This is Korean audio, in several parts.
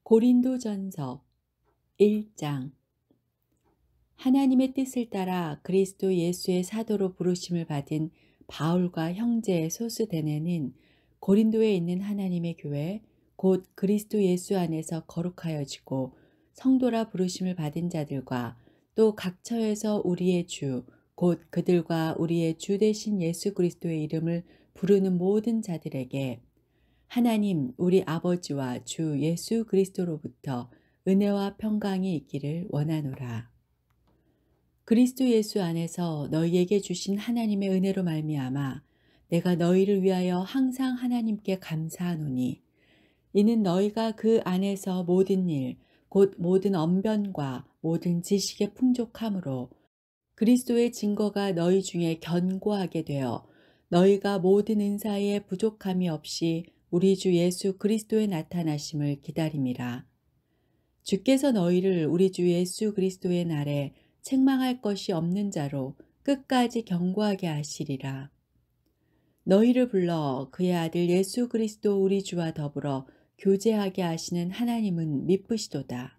고린도전서 1장. 하나님의 뜻을 따라 그리스도 예수의 사도로 부르심을 받은 바울과 형제 소스데네는 고린도에 있는 하나님의 교회 곧 그리스도 예수 안에서 거룩하여지고 성도라 부르심을 받은 자들과 또 각처에서 우리의 주 곧 그들과 우리의 주 되신 예수 그리스도의 이름을 부르는 모든 자들에게 하나님 우리 아버지와 주 예수 그리스도로부터 은혜와 평강이 있기를 원하노라. 그리스도 예수 안에서 너희에게 주신 하나님의 은혜로 말미암아 내가 너희를 위하여 항상 하나님께 감사하노니 이는 너희가 그 안에서 모든 일 곧 모든 언변과 모든 지식의 풍족함으로 그리스도의 증거가 너희 중에 견고하게 되어 너희가 모든 은사에 부족함이 없이 우리 주 예수 그리스도의 나타나심을 기다림이라. 주께서 너희를 우리 주 예수 그리스도의 날에 책망할 것이 없는 자로 끝까지 견고하게 하시리라. 너희를 불러 그의 아들 예수 그리스도 우리 주와 더불어 교제하게 하시는 하나님은 미쁘시도다.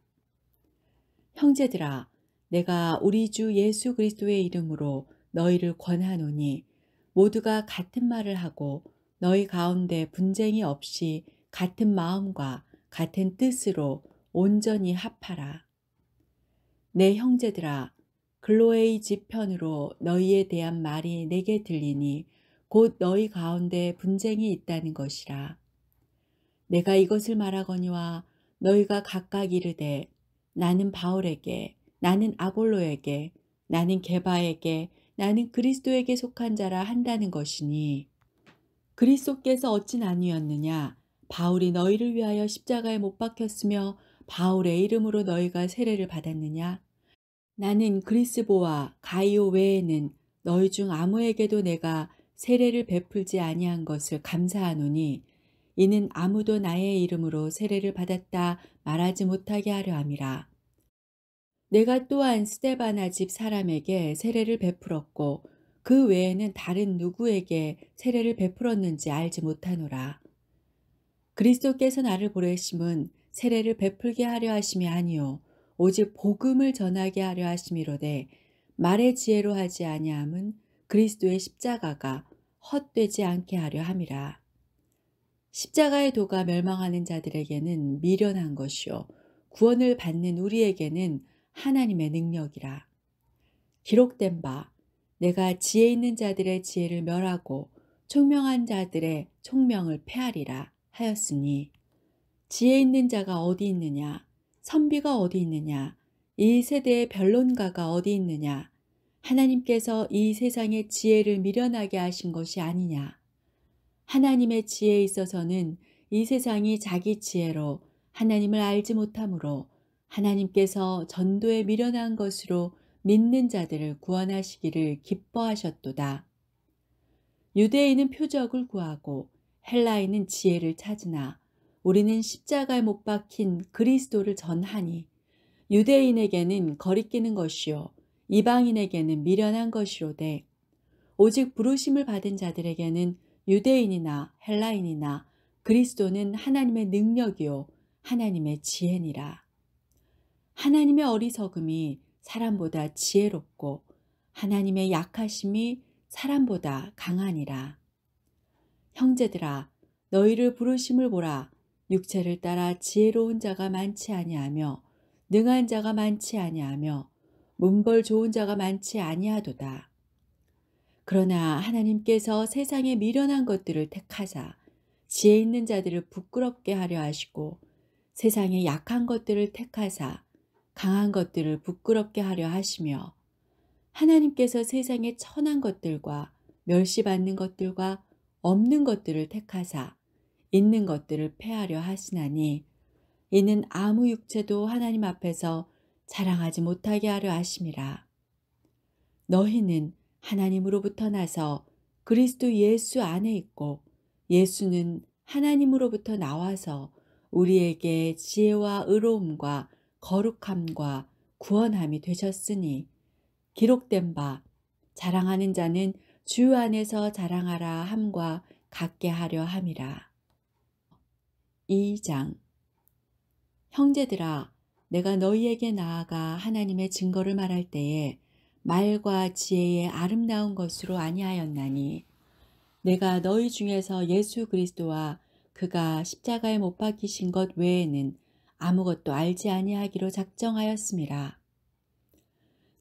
형제들아, 내가 우리 주 예수 그리스도의 이름으로 너희를 권하노니 모두가 같은 말을 하고 너희 가운데 분쟁이 없이 같은 마음과 같은 뜻으로 온전히 합하라. 내 형제들아, 글로에의 집 편으로 너희에 대한 말이 내게 들리니 곧 너희 가운데 분쟁이 있다는 것이라. 내가 이것을 말하거니와 너희가 각각 이르되 나는 바울에게, 나는 아볼로에게, 나는 게바에게, 나는 그리스도에게 속한 자라 한다는 것이니 그리스도께서 어찌 나뉘었느냐? 바울이 너희를 위하여 십자가에 못 박혔으며 바울의 이름으로 너희가 세례를 받았느냐? 나는 그리스보와 가이오 외에는 너희 중 아무에게도 내가 세례를 베풀지 아니한 것을 감사하노니 이는 아무도 나의 이름으로 세례를 받았다 말하지 못하게 하려 함이라. 내가 또한 스데바나 집 사람에게 세례를 베풀었고 그 외에는 다른 누구에게 세례를 베풀었는지 알지 못하노라. 그리스도께서 나를 보내심은 세례를 베풀게 하려 하심이 아니요 오직 복음을 전하게 하려 하심이로되 말의 지혜로 하지 아니함은 그리스도의 십자가가 헛되지 않게 하려 함이라. 십자가의 도가 멸망하는 자들에게는 미련한 것이요 구원을 받는 우리에게는 하나님의 능력이라. 기록된 바 내가 지혜 있는 자들의 지혜를 멸하고 총명한 자들의 총명을 패하리라 하였으니 지혜 있는 자가 어디 있느냐? 선비가 어디 있느냐? 이 세대의 변론가가 어디 있느냐? 하나님께서 이 세상의 지혜를 미련하게 하신 것이 아니냐? 하나님의 지혜에 있어서는 이 세상이 자기 지혜로 하나님을 알지 못하므로 하나님께서 전도에 미련한 것으로 믿는 자들을 구원하시기를 기뻐하셨도다. 유대인은 표적을 구하고 헬라인은 지혜를 찾으나 우리는 십자가에 못 박힌 그리스도를 전하니 유대인에게는 거리끼는 것이요 이방인에게는 미련한 것이로되 오직 부르심을 받은 자들에게는 유대인이나 헬라인이나 그리스도는 하나님의 능력이요 하나님의 지혜니라. 하나님의 어리석음이 사람보다 지혜롭고 하나님의 약하심이 사람보다 강하니라. 형제들아, 너희를 부르심을 보라. 육체를 따라 지혜로운 자가 많지 아니하며 능한 자가 많지 아니하며 문벌 좋은 자가 많지 아니하도다. 그러나 하나님께서 세상에 미련한 것들을 택하사 지혜 있는 자들을 부끄럽게 하려 하시고 세상에 약한 것들을 택하사 강한 것들을 부끄럽게 하려 하시며 하나님께서 세상에 천한 것들과 멸시받는 것들과 없는 것들을 택하사 있는 것들을 패하려 하시나니 이는 아무 육체도 하나님 앞에서 자랑하지 못하게 하려 하심이라. 너희는 하나님으로부터 나서 그리스도 예수 안에 있고 예수는 하나님으로부터 나와서 우리에게 지혜와 의로움과 거룩함과 구원함이 되셨으니 기록된 바 자랑하는 자는 주 안에서 자랑하라 함과 같게 하려 함이라. 2장. 형제들아, 내가 너희에게 나아가 하나님의 증거를 말할 때에 말과 지혜의 아름다운 것으로 아니하였나니 내가 너희 중에서 예수 그리스도와 그가 십자가에 못 박히신 것 외에는 아무것도 알지 아니하기로 작정하였음이라.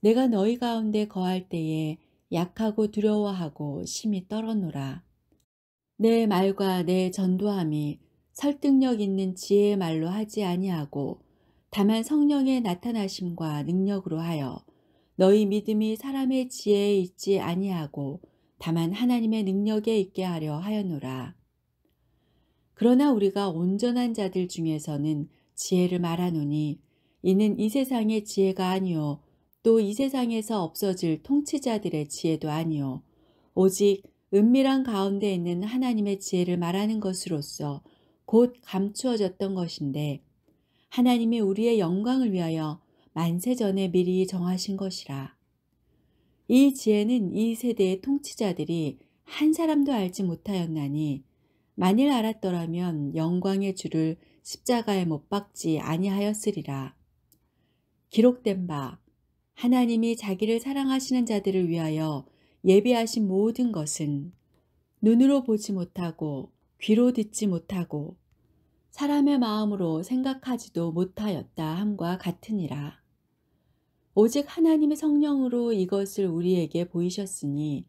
내가 너희 가운데 거할 때에 약하고 두려워하고 심히 떨었노라. 내 말과 내 전도함이 설득력 있는 지혜의 말로 하지 아니하고 다만 성령의 나타나심과 능력으로 하여 너희 믿음이 사람의 지혜에 있지 아니하고 다만 하나님의 능력에 있게 하려 하였노라. 그러나 우리가 온전한 자들 중에서는 지혜를 말하노니 이는 이 세상의 지혜가 아니요 또 이 세상에서 없어질 통치자들의 지혜도 아니요 오직 은밀한 가운데 있는 하나님의 지혜를 말하는 것으로서 곧 감추어졌던 것인데 하나님이 우리의 영광을 위하여 만세전에 미리 정하신 것이라. 이 지혜는 이 세대의 통치자들이 한 사람도 알지 못하였나니 만일 알았더라면 영광의 주를 십자가에 못 박지 아니하였으리라. 기록된 바 하나님이 자기를 사랑하시는 자들을 위하여 예비하신 모든 것은 눈으로 보지 못하고 귀로 듣지 못하고 사람의 마음으로 생각하지도 못하였다 함과 같으니라. 오직 하나님의 성령으로 이것을 우리에게 보이셨으니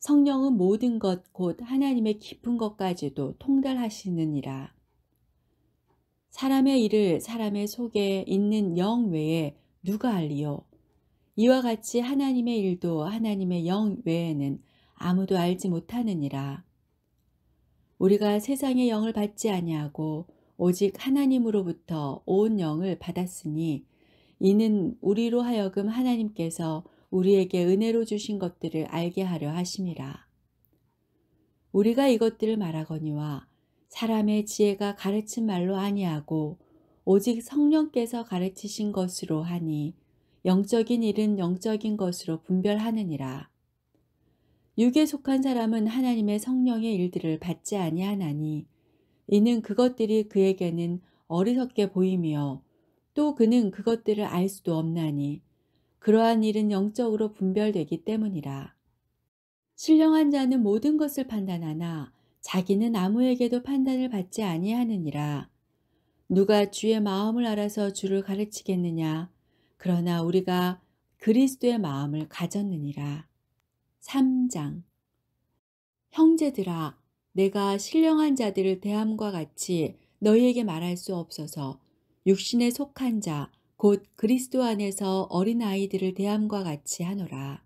성령은 모든 것 곧 하나님의 깊은 것까지도 통달하시느니라. 사람의 일을 사람의 속에 있는 영 외에 누가 알리요? 이와 같이 하나님의 일도 하나님의 영 외에는 아무도 알지 못하느니라. 우리가 세상의 영을 받지 아니하고 오직 하나님으로부터 온 영을 받았으니 이는 우리로 하여금 하나님께서 우리에게 은혜로 주신 것들을 알게 하려 하심이라. 우리가 이것들을 말하거니와 사람의 지혜가 가르친 말로 아니하고 오직 성령께서 가르치신 것으로 하니 영적인 일은 영적인 것으로 분별하느니라. 육에 속한 사람은 하나님의 성령의 일들을 받지 아니하나니 이는 그것들이 그에게는 어리석게 보이며 또 그는 그것들을 알 수도 없나니 그러한 일은 영적으로 분별되기 때문이라. 신령한 자는 모든 것을 판단하나 자기는 아무에게도 판단을 받지 아니하느니라. 누가 주의 마음을 알아서 주를 가르치겠느냐? 그러나 우리가 그리스도의 마음을 가졌느니라. 3장. 형제들아, 내가 신령한 자들을 대함과 같이 너희에게 말할 수 없어서 육신에 속한 자, 곧 그리스도 안에서 어린아이들을 대함과 같이 하노라.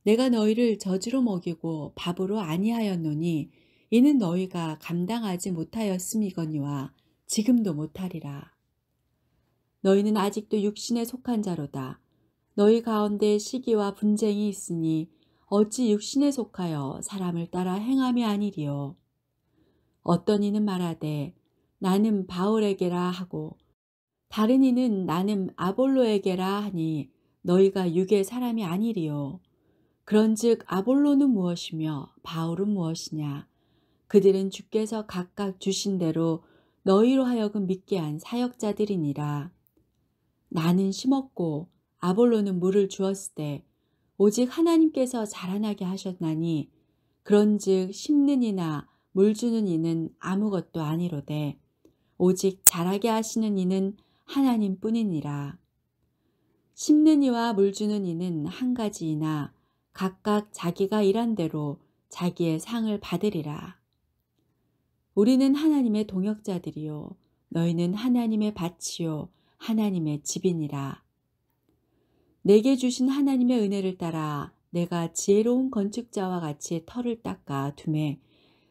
내가 너희를 젖으로 먹이고 밥으로 아니하였노니 이는 너희가 감당하지 못하였음이거니와 지금도 못하리라. 너희는 아직도 육신에 속한 자로다. 너희 가운데 시기와 분쟁이 있으니 어찌 육신에 속하여 사람을 따라 행함이 아니리요. 어떤 이는 말하되 나는 바울에게라 하고 다른 이는 나는 아볼로에게라 하니 너희가 육의 사람이 아니리요. 그런즉 아볼로는 무엇이며 바울은 무엇이냐? 그들은 주께서 각각 주신 대로 너희로 하여금 믿게 한 사역자들이니라. 나는 심었고 아볼로는 물을 주었으되 오직 하나님께서 자라나게 하셨나니 그런즉 심는 이나 물 주는 이는 아무것도 아니로되 오직 자라게 하시는 이는 하나님뿐이니라. 심는 이와 물 주는 이는 한 가지이나 각각 자기가 일한 대로 자기의 상을 받으리라. 우리는 하나님의 동역자들이요 너희는 하나님의 밭이요 하나님의 집이니라. 내게 주신 하나님의 은혜를 따라 내가 지혜로운 건축자와 같이 터를 닦아 두매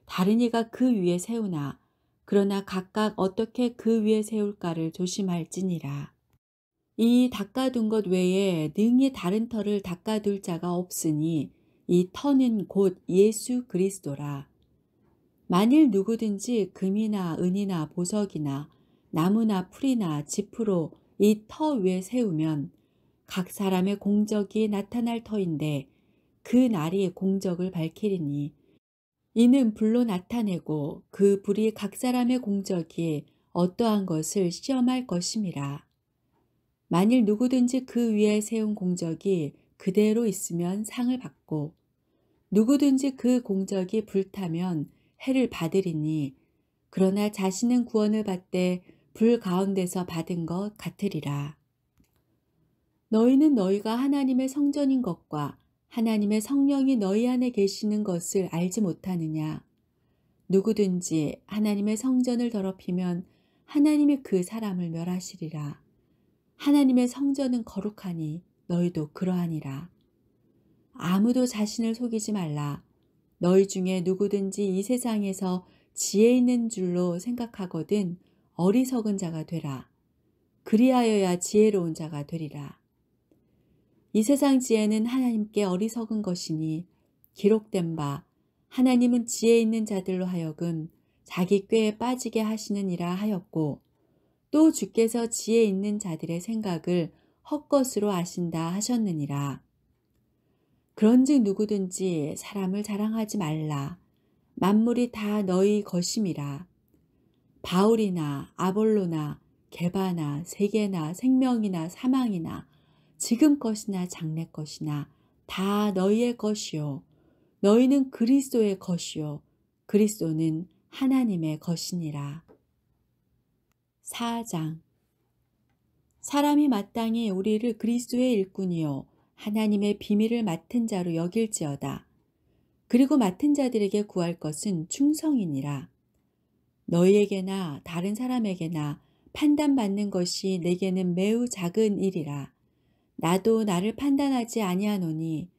다른 이가 그 위에 세우나 그러나 각각 어떻게 그 위에 세울까를 조심할지니라. 이 닦아둔 것 외에 능히 다른 터를 닦아둘 자가 없으니 이 터는 곧 예수 그리스도라. 만일 누구든지 금이나 은이나 보석이나 나무나 풀이나 짚으로 이 터 위에 세우면 각 사람의 공적이 나타날 터인데 그 날이 공적을 밝히리니 이는 불로 나타내고 그 불이 각 사람의 공적이 어떠한 것을 시험할 것임이라. 만일 누구든지 그 위에 세운 공적이 그대로 있으면 상을 받고 누구든지 그 공적이 불타면 해를 받으리니 그러나 자신은 구원을 받되 불 가운데서 받은 것 같으리라. 너희는 너희가 하나님의 성전인 것과 하나님의 성령이 너희 안에 계시는 것을 알지 못하느냐. 누구든지 하나님의 성전을 더럽히면 하나님이 그 사람을 멸하시리라. 하나님의 성전은 거룩하니 너희도 그러하니라. 아무도 자신을 속이지 말라. 너희 중에 누구든지 이 세상에서 지혜 있는 줄로 생각하거든 어리석은 자가 되라. 그리하여야 지혜로운 자가 되리라. 이 세상 지혜는 하나님께 어리석은 것이니 기록된 바 하나님은 지혜 있는 자들로 하여금 자기 꾀에 빠지게 하시느니라 하였고 또 주께서 지혜 있는 자들의 생각을 헛것으로 아신다 하셨느니라. 그런즉 누구든지 사람을 자랑하지 말라. 만물이 다 너희 것임이라. 바울이나 아볼로나 게바나 세계나 생명이나 사망이나 지금 것이나 장래 것이나 다 너희의 것이요 너희는 그리스도의 것이요 그리스도는 하나님의 것이니라. 4장. 사람이 마땅히 우리를 그리스도의 일꾼이요 하나님의 비밀을 맡은 자로 여길지어다. 그리고 맡은 자들에게 구할 것은 충성이니라. 너희에게나 다른 사람에게나 판단받는 것이 내게는 매우 작은 일이라. 나도 나를 판단하지 아니하노니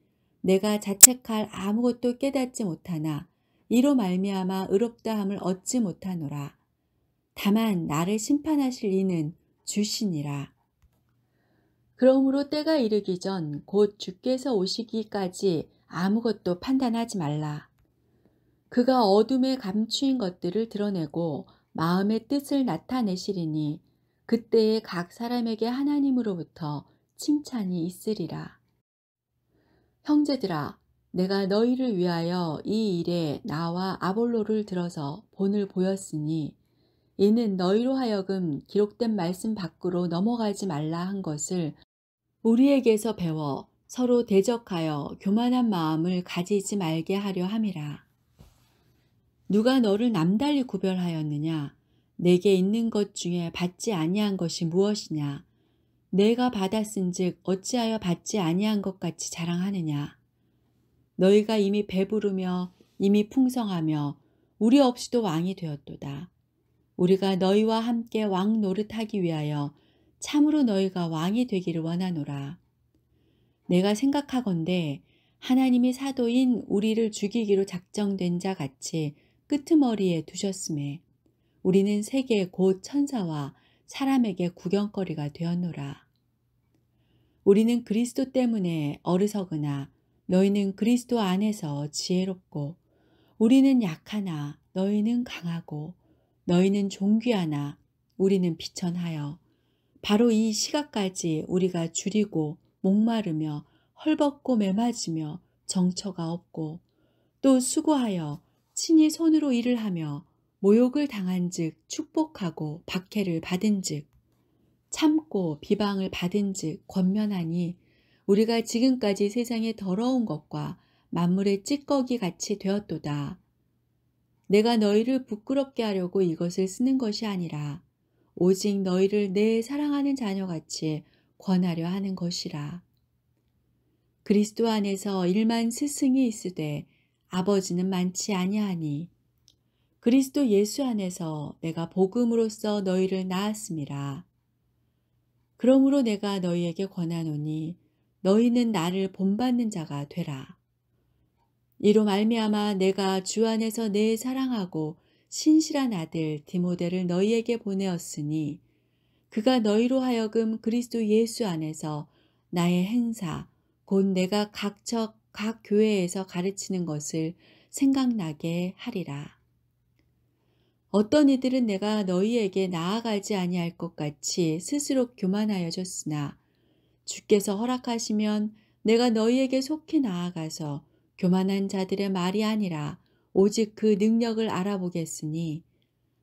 내가 자책할 아무것도 깨닫지 못하나 이로 말미암아 의롭다함을 얻지 못하노라. 다만 나를 심판하실 이는 주시니라. 그러므로 때가 이르기 전 곧 주께서 오시기까지 아무것도 판단하지 말라. 그가 어둠에 감추인 것들을 드러내고 마음의 뜻을 나타내시리니 그때에 각 사람에게 하나님으로부터 칭찬이 있으리라. 형제들아, 내가 너희를 위하여 이 일에 나와 아볼로를 들어서 본을 보였으니 이는 너희로 하여금 기록된 말씀 밖으로 넘어가지 말라 한 것을 우리에게서 배워 서로 대적하여 교만한 마음을 가지지 말게 하려 함이라. 누가 너를 남달리 구별하였느냐? 내게 있는 것 중에 받지 아니한 것이 무엇이냐? 내가 받았은즉 어찌하여 받지 아니한 것 같이 자랑하느냐? 너희가 이미 배부르며 이미 풍성하며 우리 없이도 왕이 되었도다. 우리가 너희와 함께 왕 노릇하기 위하여 참으로 너희가 왕이 되기를 원하노라. 내가 생각하건대 하나님이 사도인 우리를 죽이기로 작정된 자 같이 끄트머리에 두셨음에 우리는 세계 곧 천사와 사람에게 구경거리가 되었노라. 우리는 그리스도 때문에 어리석으나 너희는 그리스도 안에서 지혜롭고 우리는 약하나 너희는 강하고 너희는 존귀하나 우리는 비천하여 바로 이 시각까지 우리가 줄이고 목마르며 헐벗고 매맞으며 정처가 없고 또 수고하여 친히 손으로 일을 하며 모욕을 당한즉 축복하고 박해를 받은즉 참고 비방을 받은즉 권면하니 우리가 지금까지 세상의 더러운 것과 만물의 찌꺼기 같이 되었도다. 내가 너희를 부끄럽게 하려고 이것을 쓰는 것이 아니라 오직 너희를 내 사랑하는 자녀같이 권하려 하는 것이라. 그리스도 안에서 일만 스승이 있으되 아버지는 많지 아니하니 그리스도 예수 안에서 내가 복음으로써 너희를 낳았음이라. 그러므로 내가 너희에게 권하노니 너희는 나를 본받는 자가 되라. 이로 말미암아 내가 주 안에서 내 사랑하고 신실한 아들 디모데를 너희에게 보내었으니 그가 너희로 하여금 그리스도 예수 안에서 나의 행사 곧 내가 각처 각 교회에서 가르치는 것을 생각나게 하리라. 어떤 이들은 내가 너희에게 나아가지 아니할 것 같이 스스로 교만하여졌으나 주께서 허락하시면 내가 너희에게 속히 나아가서 교만한 자들의 말이 아니라 오직 그 능력을 알아보겠으니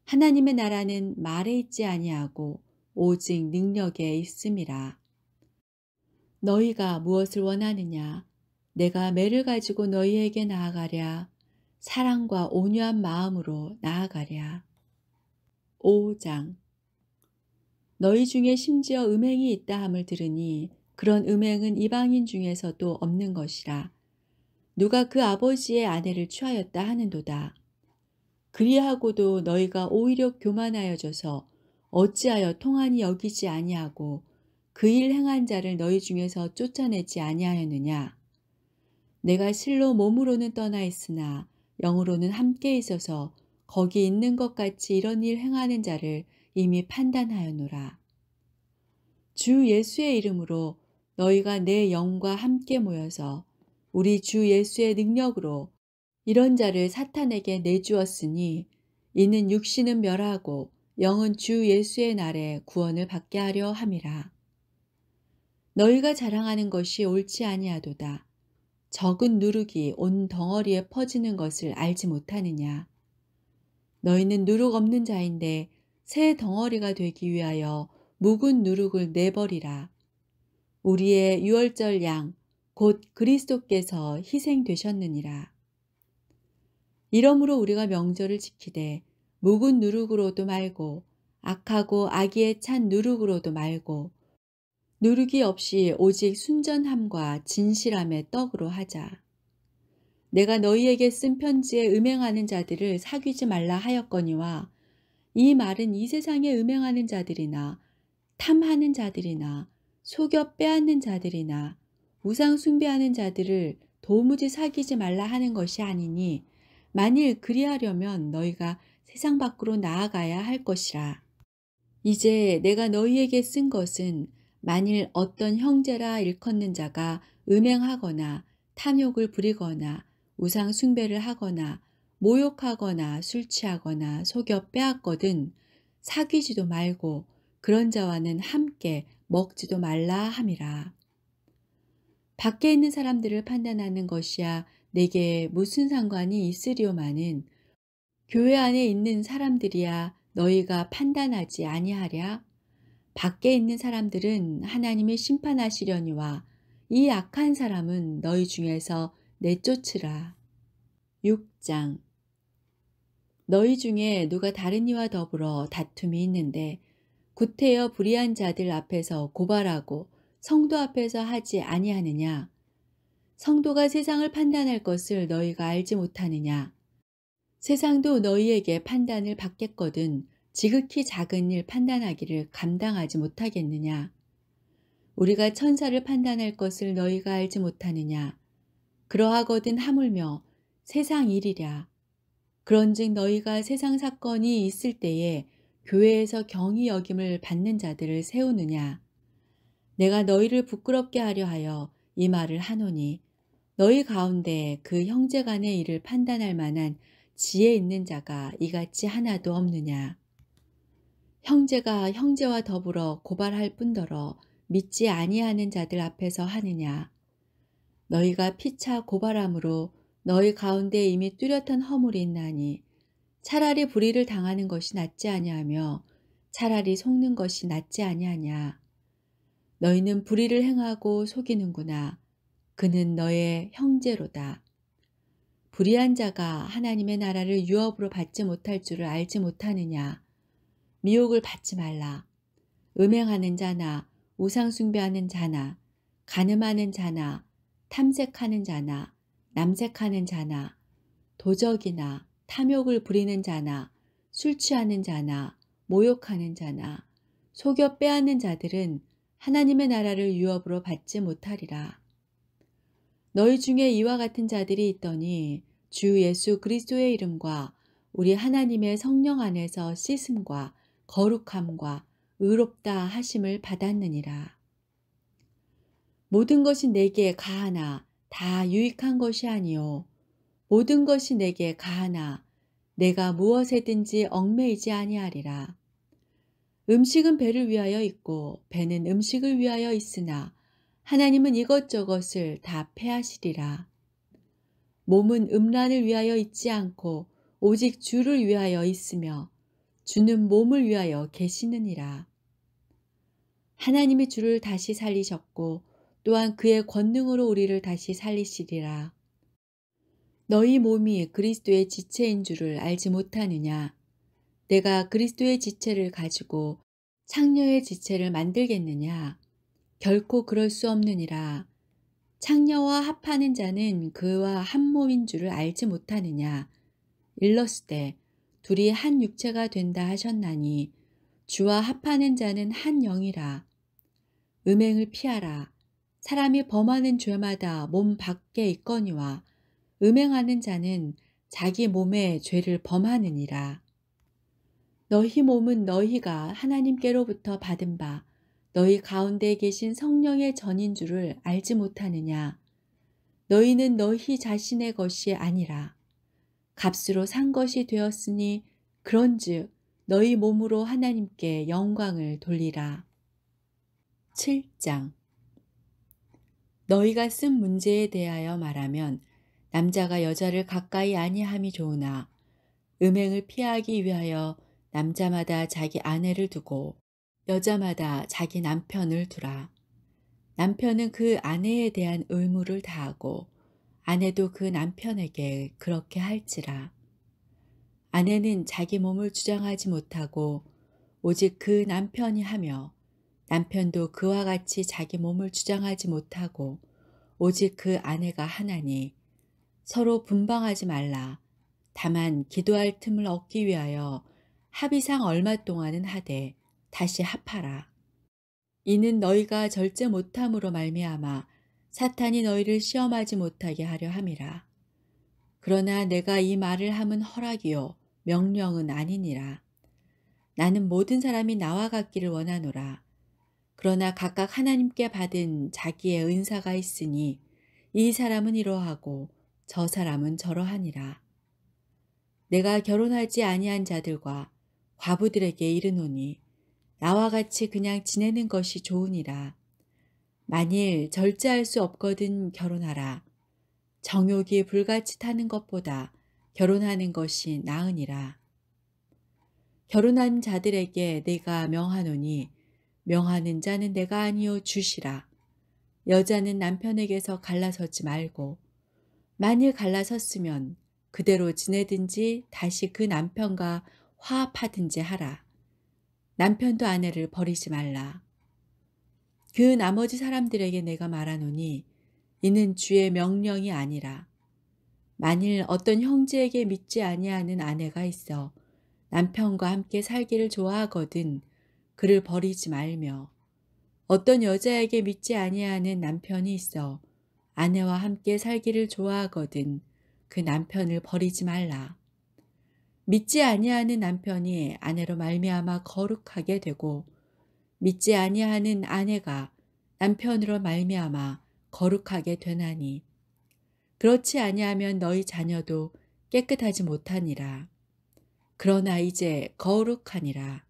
하나님의 나라는 말에 있지 아니하고 오직 능력에 있음이라. 너희가 무엇을 원하느냐? 내가 매를 가지고 너희에게 나아가랴. 사랑과 온유한 마음으로 나아가랴. 5장. 너희 중에 심지어 음행이 있다 함을 들으니 그런 음행은 이방인 중에서도 없는 것이라. 누가 그 아버지의 아내를 취하였다 하는도다. 그리하고도 너희가 오히려 교만하여져서 어찌하여 통한이 여기지 아니하고 그 일 행한 자를 너희 중에서 쫓아내지 아니하였느냐. 내가 실로 몸으로는 떠나 있으나 영으로는 함께 있어서 거기 있는 것 같이 이런 일 행하는 자를 이미 판단하였노라. 주 예수의 이름으로 너희가 내 영과 함께 모여서 우리 주 예수의 능력으로 이런 자를 사탄에게 내주었으니 이는 육신은 멸하고 영은 주 예수의 날에 구원을 받게 하려 함이라. 너희가 자랑하는 것이 옳지 아니하도다. 적은 누룩이 온 덩어리에 퍼지는 것을 알지 못하느냐. 너희는 누룩 없는 자인데 새 덩어리가 되기 위하여 묵은 누룩을 내버리라. 우리의 유월절 양 곧 그리스도께서 희생되셨느니라. 이러므로 우리가 명절을 지키되 묵은 누룩으로도 말고 악하고 악의에 찬 누룩으로도 말고 누룩이 없이 오직 순전함과 진실함의 떡으로 하자. 내가 너희에게 쓴 편지에 음행하는 자들을 사귀지 말라 하였거니와 이 말은 이 세상에 음행하는 자들이나 탐하는 자들이나 속여 빼앗는 자들이나 우상 숭배하는 자들을 도무지 사귀지 말라 하는 것이 아니니 만일 그리하려면 너희가 세상 밖으로 나아가야 할 것이라. 이제 내가 너희에게 쓴 것은 만일 어떤 형제라 일컫는 자가 음행하거나 탐욕을 부리거나 우상 숭배를 하거나 모욕하거나 술 취하거나 속여 빼앗거든 사귀지도 말고 그런 자와는 함께 먹지도 말라 함이라. 밖에 있는 사람들을 판단하는 것이야 내게 무슨 상관이 있으리오마는 교회 안에 있는 사람들이야 너희가 판단하지 아니하랴? 밖에 있는 사람들은 하나님이 심판하시려니와 이 악한 사람은 너희 중에서 내쫓으라. 6장. 너희 중에 누가 다른 이와 더불어 다툼이 있는데 구태여 불의한 자들 앞에서 고발하고 성도 앞에서 하지 아니하느냐? 성도가 세상을 판단할 것을 너희가 알지 못하느냐? 세상도 너희에게 판단을 받겠거든 지극히 작은 일 판단하기를 감당하지 못하겠느냐? 우리가 천사를 판단할 것을 너희가 알지 못하느냐? 그러하거든 하물며 세상 일이랴. 그런즉 너희가 세상 사건이 있을 때에 교회에서 경히 여김을 받는 자들을 세우느냐? 내가 너희를 부끄럽게 하려 하여 이 말을 하노니 너희 가운데 그 형제 간의 일을 판단할 만한 지혜 있는 자가 이같이 하나도 없느냐? 형제가 형제와 더불어 고발할 뿐더러 믿지 아니하는 자들 앞에서 하느냐? 너희가 피차 고발함으로 너희 가운데 이미 뚜렷한 허물이 있나니 차라리 불의를 당하는 것이 낫지 아니하며 차라리 속는 것이 낫지 아니하냐? 너희는 불의를 행하고 속이는구나. 그는 너의 형제로다. 불의한 자가 하나님의 나라를 유업으로 받지 못할 줄을 알지 못하느냐. 미혹을 받지 말라. 음행하는 자나 우상 숭배하는 자나 간음하는 자나 탐색하는 자나 남색하는 자나 도적이나 탐욕을 부리는 자나 술 취하는 자나 모욕하는 자나 속여 빼앗는 자들은 하나님의 나라를 유업으로 받지 못하리라. 너희 중에 이와 같은 자들이 있더니 주 예수 그리스도의 이름과 우리 하나님의 성령 안에서 씻음과 거룩함과 의롭다 하심을 받았느니라. 모든 것이 내게 가하나 다 유익한 것이 아니요 모든 것이 내게 가하나 내가 무엇에든지 얽매이지 아니하리라. 음식은 배를 위하여 있고 배는 음식을 위하여 있으나 하나님은 이것저것을 다 패하시리라. 몸은 음란을 위하여 있지 않고 오직 주를 위하여 있으며 주는 몸을 위하여 계시느니라. 하나님이 주를 다시 살리셨고 또한 그의 권능으로 우리를 다시 살리시리라. 너희 몸이 그리스도의 지체인 줄을 알지 못하느냐? 내가 그리스도의 지체를 가지고 창녀의 지체를 만들겠느냐? 결코 그럴 수 없느니라. 창녀와 합하는 자는 그와 한 몸인 줄을 알지 못하느냐? 일렀으되 둘이 한 육체가 된다 하셨나니 주와 합하는 자는 한 영이라. 음행을 피하라. 사람이 범하는 죄마다 몸 밖에 있거니와 음행하는 자는 자기 몸에 죄를 범하느니라. 너희 몸은 너희가 하나님께로부터 받은 바 너희 가운데 계신 성령의 전인 줄을 알지 못하느냐. 너희는 너희 자신의 것이 아니라 값으로 산 것이 되었으니 그런즉 너희 몸으로 하나님께 영광을 돌리라. 7장. 너희가 쓴 문제에 대하여 말하면 남자가 여자를 가까이 아니함이 좋으나 음행을 피하기 위하여 남자마다 자기 아내를 두고 여자마다 자기 남편을 두라. 남편은 그 아내에 대한 의무를 다하고 아내도 그 남편에게 그렇게 할지라. 아내는 자기 몸을 주장하지 못하고 오직 그 남편이 하며 남편도 그와 같이 자기 몸을 주장하지 못하고 오직 그 아내가 하나니 서로 분방하지 말라. 다만 기도할 틈을 얻기 위하여 합의상 얼마 동안은 하되 다시 합하라. 이는 너희가 절제 못함으로 말미암아 사탄이 너희를 시험하지 못하게 하려 함이라. 그러나 내가 이 말을 함은 허락이요 명령은 아니니라. 나는 모든 사람이 나와 같기를 원하노라. 그러나 각각 하나님께 받은 자기의 은사가 있으니 이 사람은 이러하고 저 사람은 저러하니라. 내가 결혼하지 아니한 자들과 과부들에게 이르노니 나와 같이 그냥 지내는 것이 좋으니라. 만일 절제할 수 없거든 결혼하라. 정욕이 불같이 타는 것보다 결혼하는 것이 나으니라. 결혼한 자들에게 내가 명하노니 명하는 자는 내가 아니요 주시라. 여자는 남편에게서 갈라서지 말고 만일 갈라섰으면 그대로 지내든지 다시 그 남편과 화합하든지 하라. 남편도 아내를 버리지 말라. 그 나머지 사람들에게 내가 말하노니 이는 주의 명령이 아니라 만일 어떤 형제에게 믿지 아니하는 아내가 있어 남편과 함께 살기를 좋아하거든 그를 버리지 말며 어떤 여자에게 믿지 아니하는 남편이 있어 아내와 함께 살기를 좋아하거든 그 남편을 버리지 말라. 믿지 아니하는 남편이 아내로 말미암아 거룩하게 되고 믿지 아니하는 아내가 남편으로 말미암아 거룩하게 되나니 그렇지 아니하면 너희 자녀도 깨끗하지 못하니라. 그러나 이제 거룩하니라.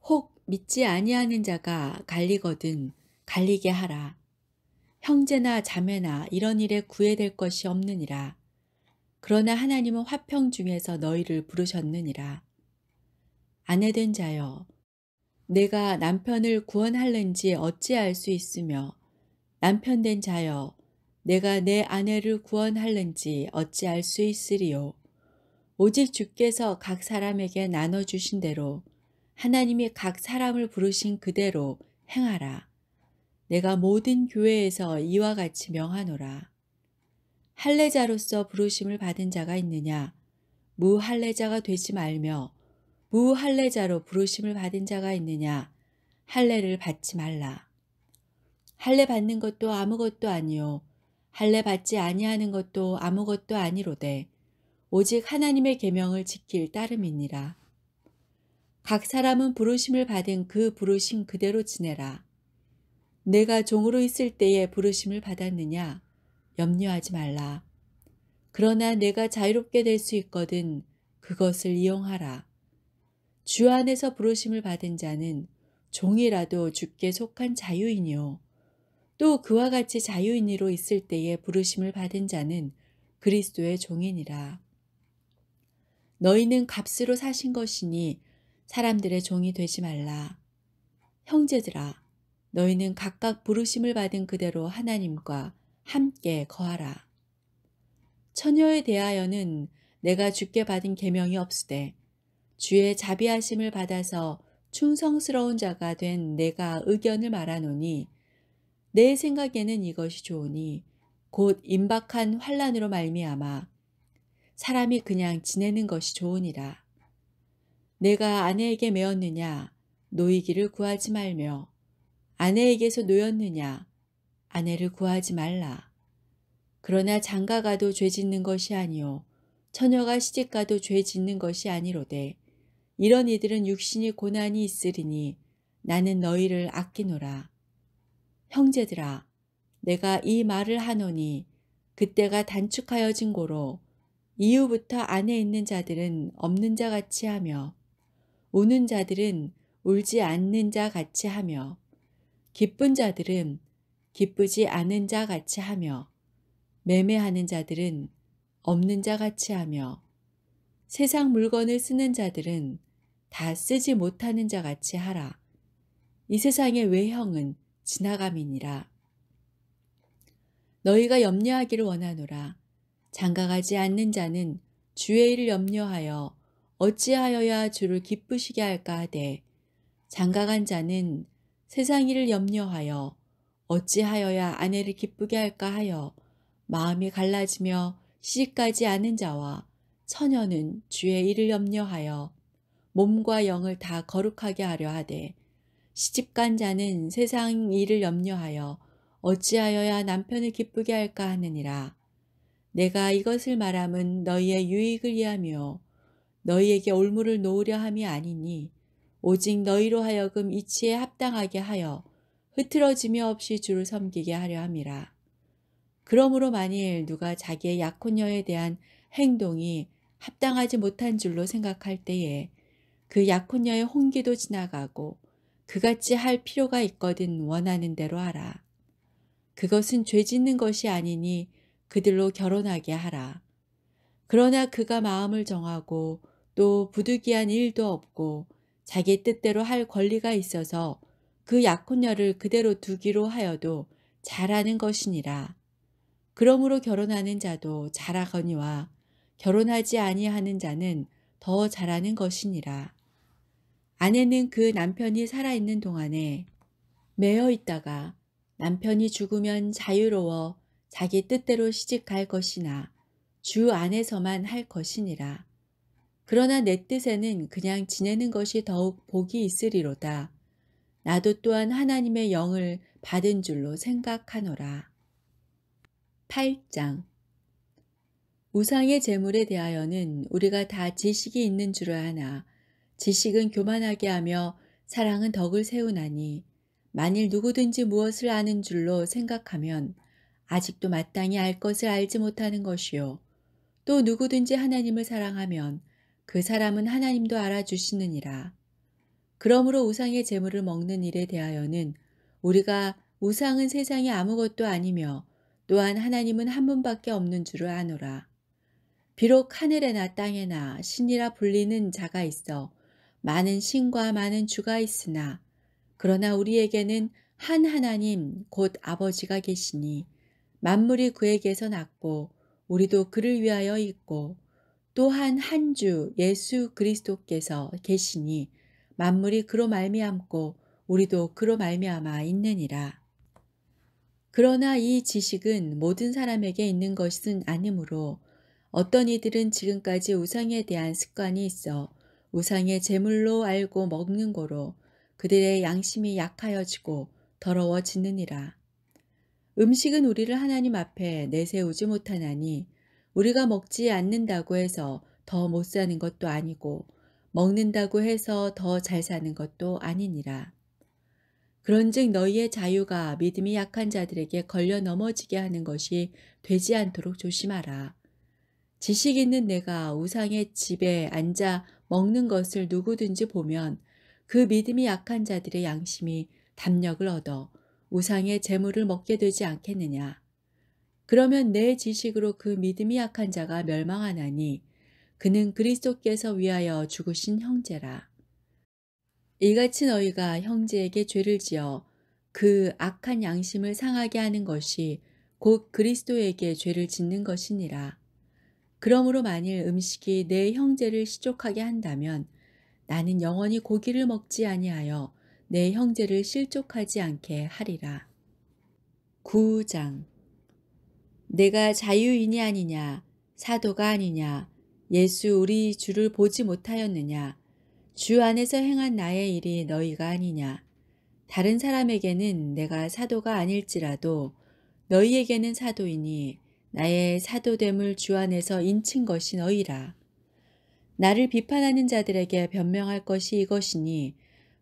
혹 믿지 아니하는 자가 갈리거든 갈리게 하라. 형제나 자매나 이런 일에 구애될 것이 없느니라. 그러나 하나님은 화평 중에서 너희를 부르셨느니라. 아내된 자여, 내가 남편을 구원할는지 어찌할 수 있으며 남편된 자여, 내가 내 아내를 구원할는지 어찌할 수 있으리요. 오직 주께서 각 사람에게 나눠주신 대로 하나님이 각 사람을 부르신 그대로 행하라. 내가 모든 교회에서 이와 같이 명하노라. 할례자로서 부르심을 받은 자가 있느냐? 무할례자가 되지 말며 무할례자로 부르심을 받은 자가 있느냐? 할례를 받지 말라. 할례 받는 것도 아무것도 아니요 할례 받지 아니하는 것도 아무것도 아니로되 오직 하나님의 계명을 지킬 따름이니라. 각 사람은 부르심을 받은 그 부르심 그대로 지내라. 내가 종으로 있을 때에 부르심을 받았느냐? 염려하지 말라. 그러나 내가 자유롭게 될 수 있거든 그것을 이용하라. 주 안에서 부르심을 받은 자는 종이라도 주께 속한 자유인이요. 또 그와 같이 자유인으로 있을 때에 부르심을 받은 자는 그리스도의 종이니라. 너희는 값으로 사신 것이니 사람들의 종이 되지 말라. 형제들아, 너희는 각각 부르심을 받은 그대로 하나님과 함께 거하라. 처녀에 대하여는 내가 주께 받은 계명이 없으되 주의 자비하심을 받아서 충성스러운 자가 된 내가 의견을 말하노니 내 생각에는 이것이 좋으니 곧 임박한 환난으로 말미암아 사람이 그냥 지내는 것이 좋으니라. 내가 아내에게 매었느냐 노이기를 구하지 말며 아내에게서 노였느냐 아내를 구하지 말라. 그러나 장가가도 죄 짓는 것이 아니요 처녀가 시집가도 죄 짓는 것이 아니로되 이런 이들은 육신이 고난이 있으리니 나는 너희를 아끼노라. 형제들아, 내가 이 말을 하노니 그때가 단축하여진 고로 이후부터 안에 있는 자들은 없는 자 같이 하며 우는 자들은 울지 않는 자 같이 하며 기쁜 자들은 기쁘지 않은 자 같이 하며 매매하는 자들은 없는 자 같이 하며 세상 물건을 쓰는 자들은 다 쓰지 못하는 자 같이 하라. 이 세상의 외형은 지나감이니라. 너희가 염려하기를 원하노라. 장가가지 않는 자는 주의 일을 염려하여 어찌하여야 주를 기쁘시게 할까 하되 장가간 자는 세상 일을 염려하여 어찌하여야 아내를 기쁘게 할까 하여 마음이 갈라지며 시집가지 않은 자와 처녀는 주의 일을 염려하여 몸과 영을 다 거룩하게 하려 하되 시집간 자는 세상 일을 염려하여 어찌하여야 남편을 기쁘게 할까 하느니라. 내가 이것을 말함은 너희의 유익을 위하며 너희에게 올무를 놓으려 함이 아니니 오직 너희로 하여금 이치에 합당하게 하여 흐트러짐이 없이 주를 섬기게 하려 함이라. 그러므로 만일 누가 자기의 약혼녀에 대한 행동이 합당하지 못한 줄로 생각할 때에 그 약혼녀의 혼기도 지나가고 그같이 할 필요가 있거든 원하는 대로 하라. 그것은 죄 짓는 것이 아니니 그들로 결혼하게 하라. 그러나 그가 마음을 정하고 또 부득이한 일도 없고 자기 뜻대로 할 권리가 있어서 그 약혼녀를 그대로 두기로 하여도 잘하는 것이니라. 그러므로 결혼하는 자도 잘하거니와 결혼하지 아니하는 자는 더 잘하는 것이니라. 아내는 그 남편이 살아있는 동안에 매여 있다가 남편이 죽으면 자유로워 자기 뜻대로 시집갈 것이나 주 안에서만 할 것이니라. 그러나 내 뜻에는 그냥 지내는 것이 더욱 복이 있으리로다. 나도 또한 하나님의 영을 받은 줄로 생각하노라. 8장 우상의 제물에 대하여는 우리가 다 지식이 있는 줄을 아나 지식은 교만하게 하며 사랑은 덕을 세우나니 만일 누구든지 무엇을 아는 줄로 생각하면 아직도 마땅히 알 것을 알지 못하는 것이요 또 누구든지 하나님을 사랑하면 그 사람은 하나님도 알아주시느니라. 그러므로 우상의 제물을 먹는 일에 대하여는 우리가 우상은 세상에 아무것도 아니며 또한 하나님은 한 분밖에 없는 줄을 아노라. 비록 하늘에나 땅에나 신이라 불리는 자가 있어 많은 신과 많은 주가 있으나 그러나 우리에게는 한 하나님 곧 아버지가 계시니 만물이 그에게서 났고 우리도 그를 위하여 있고 또한 한 주 예수 그리스도께서 계시니 만물이 그로 말미암고 우리도 그로 말미암아 있느니라. 그러나 이 지식은 모든 사람에게 있는 것은 아니므로 어떤 이들은 지금까지 우상에 대한 습관이 있어 우상의 제물로 알고 먹는 거로 그들의 양심이 약하여지고 더러워지느니라. 음식은 우리를 하나님 앞에 내세우지 못하나니 우리가 먹지 않는다고 해서 더 못 사는 것도 아니고 먹는다고 해서 더 잘 사는 것도 아니니라. 그런즉 너희의 자유가 믿음이 약한 자들에게 걸려 넘어지게 하는 것이 되지 않도록 조심하라. 지식 있는 내가 우상의 집에 앉아 먹는 것을 누구든지 보면 그 믿음이 약한 자들의 양심이 담력을 얻어 우상의 재물을 먹게 되지 않겠느냐. 그러면 내 지식으로 그 믿음이 약한 자가 멸망하나니 그는 그리스도께서 위하여 죽으신 형제라. 이같이 너희가 형제에게 죄를 지어 그 악한 양심을 상하게 하는 것이 곧 그리스도에게 죄를 짓는 것이니라. 그러므로 만일 음식이 내 형제를 실족하게 한다면 나는 영원히 고기를 먹지 아니하여 내 형제를 실족하지 않게 하리라. 9장. 내가 자유인이 아니냐, 사도가 아니냐, 예수 우리 주를 보지 못하였느냐, 주 안에서 행한 나의 일이 너희가 아니냐. 다른 사람에게는 내가 사도가 아닐지라도 너희에게는 사도이니 나의 사도됨을 주 안에서 인친 것이 너희라. 나를 비판하는 자들에게 변명할 것이 이것이니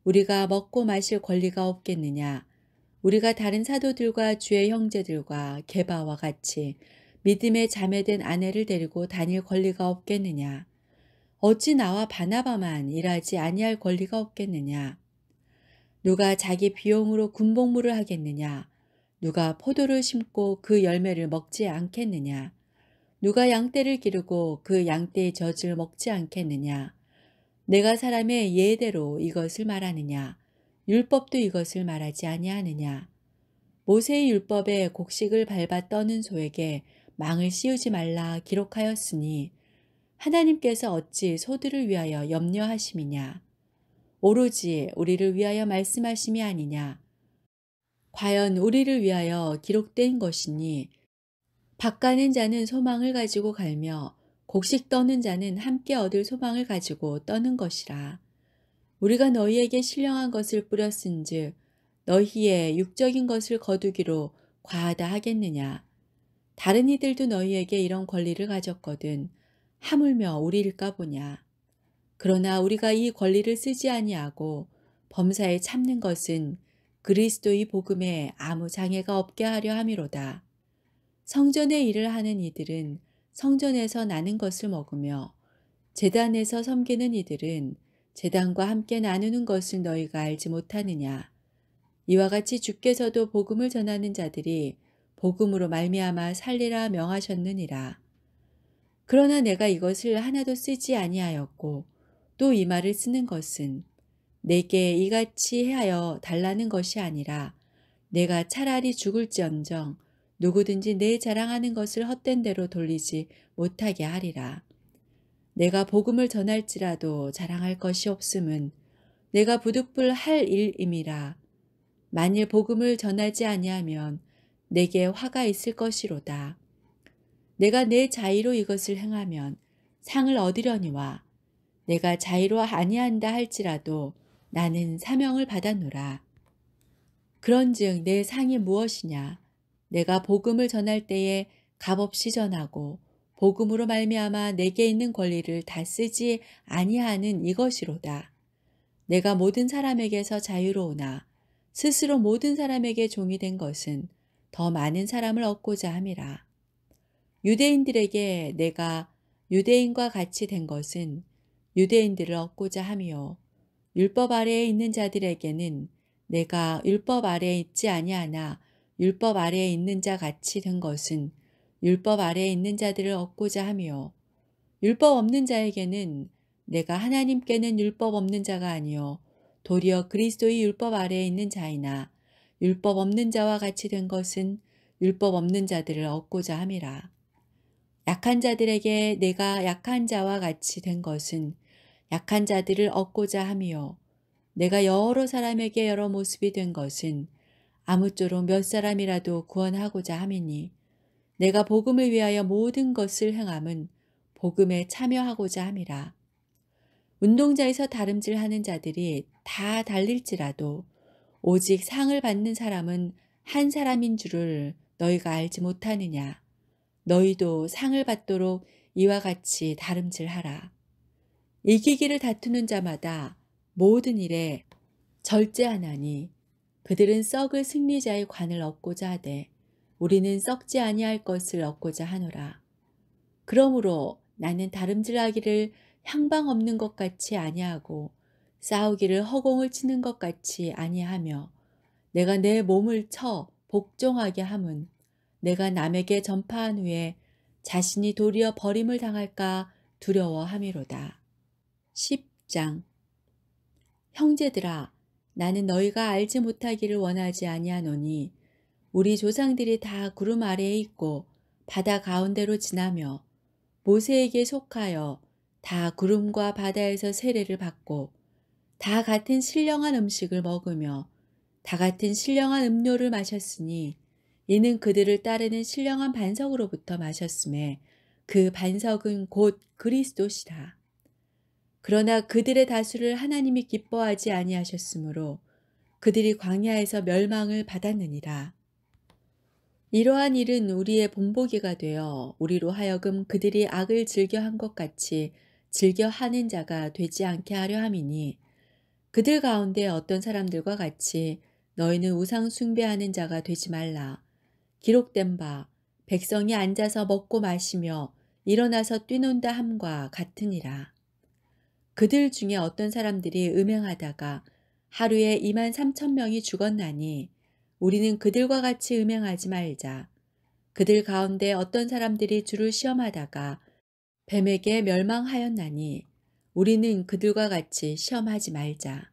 우리가 먹고 마실 권리가 없겠느냐. 우리가 다른 사도들과 주의 형제들과 게바와 같이 믿음에 자매된 아내를 데리고 다닐 권리가 없겠느냐. 어찌 나와 바나바만 일하지 아니할 권리가 없겠느냐. 누가 자기 비용으로 군복무를 하겠느냐. 누가 포도를 심고 그 열매를 먹지 않겠느냐. 누가 양떼를 기르고 그 양떼의 젖을 먹지 않겠느냐. 내가 사람의 예대로 이것을 말하느냐. 율법도 이것을 말하지 아니하느냐. 모세의 율법에 곡식을 밟아 떠는 소에게 망을 씌우지 말라 기록하였으니 하나님께서 어찌 소들을 위하여 염려하심이냐. 오로지 우리를 위하여 말씀하심이 아니냐. 과연 우리를 위하여 기록된 것이니 밭가는 자는 소망을 가지고 갈며 곡식 떠는 자는 함께 얻을 소망을 가지고 떠는 것이라. 우리가 너희에게 신령한 것을 뿌렸은즉 너희의 육적인 것을 거두기로 과하다 하겠느냐. 다른 이들도 너희에게 이런 권리를 가졌거든 하물며 우리일까 보냐. 그러나 우리가 이 권리를 쓰지 아니하고 범사에 참는 것은 그리스도의 복음에 아무 장애가 없게 하려 함이로다. 성전의 일을 하는 이들은 성전에서 나는 것을 먹으며 제단에서 섬기는 이들은 제단과 함께 나누는 것을 너희가 알지 못하느냐. 이와 같이 주께서도 복음을 전하는 자들이 복음으로 말미암아 살리라 명하셨느니라. 그러나 내가 이것을 하나도 쓰지 아니하였고 또 이 말을 쓰는 것은 내게 이같이 해하여 달라는 것이 아니라 내가 차라리 죽을지언정 누구든지 내 자랑하는 것을 헛된 대로 돌리지 못하게 하리라. 내가 복음을 전할지라도 자랑할 것이 없음은 내가 부득불 할 일임이라. 만일 복음을 전하지 아니하면 내게 화가 있을 것이로다. 내가 내 자의로 이것을 행하면 상을 얻으려니와 내가 자의로 아니한다 할지라도 나는 사명을 받았노라. 그런즉 내 상이 무엇이냐. 내가 복음을 전할 때에 값없이 전하고 복음으로 말미암아 내게 있는 권리를 다 쓰지 아니하는 이것이로다. 내가 모든 사람에게서 자유로우나 스스로 모든 사람에게 종이 된 것은 더 많은 사람을 얻고자 함이라. 유대인들에게 내가 유대인과 같이 된 것은 유대인들을 얻고자 함이요. 율법 아래에 있는 자들에게는 내가 율법 아래에 있지 아니하나 율법 아래에 있는 자 같이 된 것은 율법 아래에 있는 자들을 얻고자 함이요. 율법 없는 자에게는 내가 하나님께는 율법 없는 자가 아니요 도리어 그리스도의 율법 아래에 있는 자이나 율법 없는 자와 같이 된 것은 율법 없는 자들을 얻고자 함이라. 약한 자들에게 내가 약한 자와 같이 된 것은 약한 자들을 얻고자 함이요 내가 여러 사람에게 여러 모습이 된 것은 아무쪼록 몇 사람이라도 구원하고자 함이니 내가 복음을 위하여 모든 것을 행함은 복음에 참여하고자 함이라. 운동장에서 다름질하는 자들이 다 달릴지라도 오직 상을 받는 사람은 한 사람인 줄을 너희가 알지 못하느냐. 너희도 상을 받도록 이와 같이 다름질하라. 이기기를 다투는 자마다 모든 일에 절제하나니 그들은 썩을 승리자의 관을 얻고자 하되 우리는 썩지 아니할 것을 얻고자 하노라. 그러므로 나는 다름질하기를 향방 없는 것 같이 아니하고 싸우기를 허공을 치는 것 같이 아니하며 내가 내 몸을 쳐 복종하게 함은 내가 남에게 전파한 후에 자신이 도리어 버림을 당할까 두려워함이로다. 10장. 형제들아, 나는 너희가 알지 못하기를 원하지 아니하노니 우리 조상들이 다 구름 아래에 있고 바다 가운데로 지나며 모세에게 속하여 다 구름과 바다에서 세례를 받고 다 같은 신령한 음식을 먹으며 다 같은 신령한 음료를 마셨으니 이는 그들을 따르는 신령한 반석으로부터 마셨음에 그 반석은 곧 그리스도시라. 그러나 그들의 다수를 하나님이 기뻐하지 아니하셨으므로 그들이 광야에서 멸망을 받았느니라. 이러한 일은 우리의 본보기가 되어 우리로 하여금 그들이 악을 즐겨한 것 같이 즐겨하는 자가 되지 않게 하려 함이니 그들 가운데 어떤 사람들과 같이 너희는 우상 숭배하는 자가 되지 말라. 기록된 바 백성이 앉아서 먹고 마시며 일어나서 뛰논다 함과 같으니라. 그들 중에 어떤 사람들이 음행하다가 하루에 23,000명이 죽었나니 우리는 그들과 같이 음행하지 말자. 그들 가운데 어떤 사람들이 주를 시험하다가 뱀에게 멸망하였나니 우리는 그들과 같이 시험하지 말자.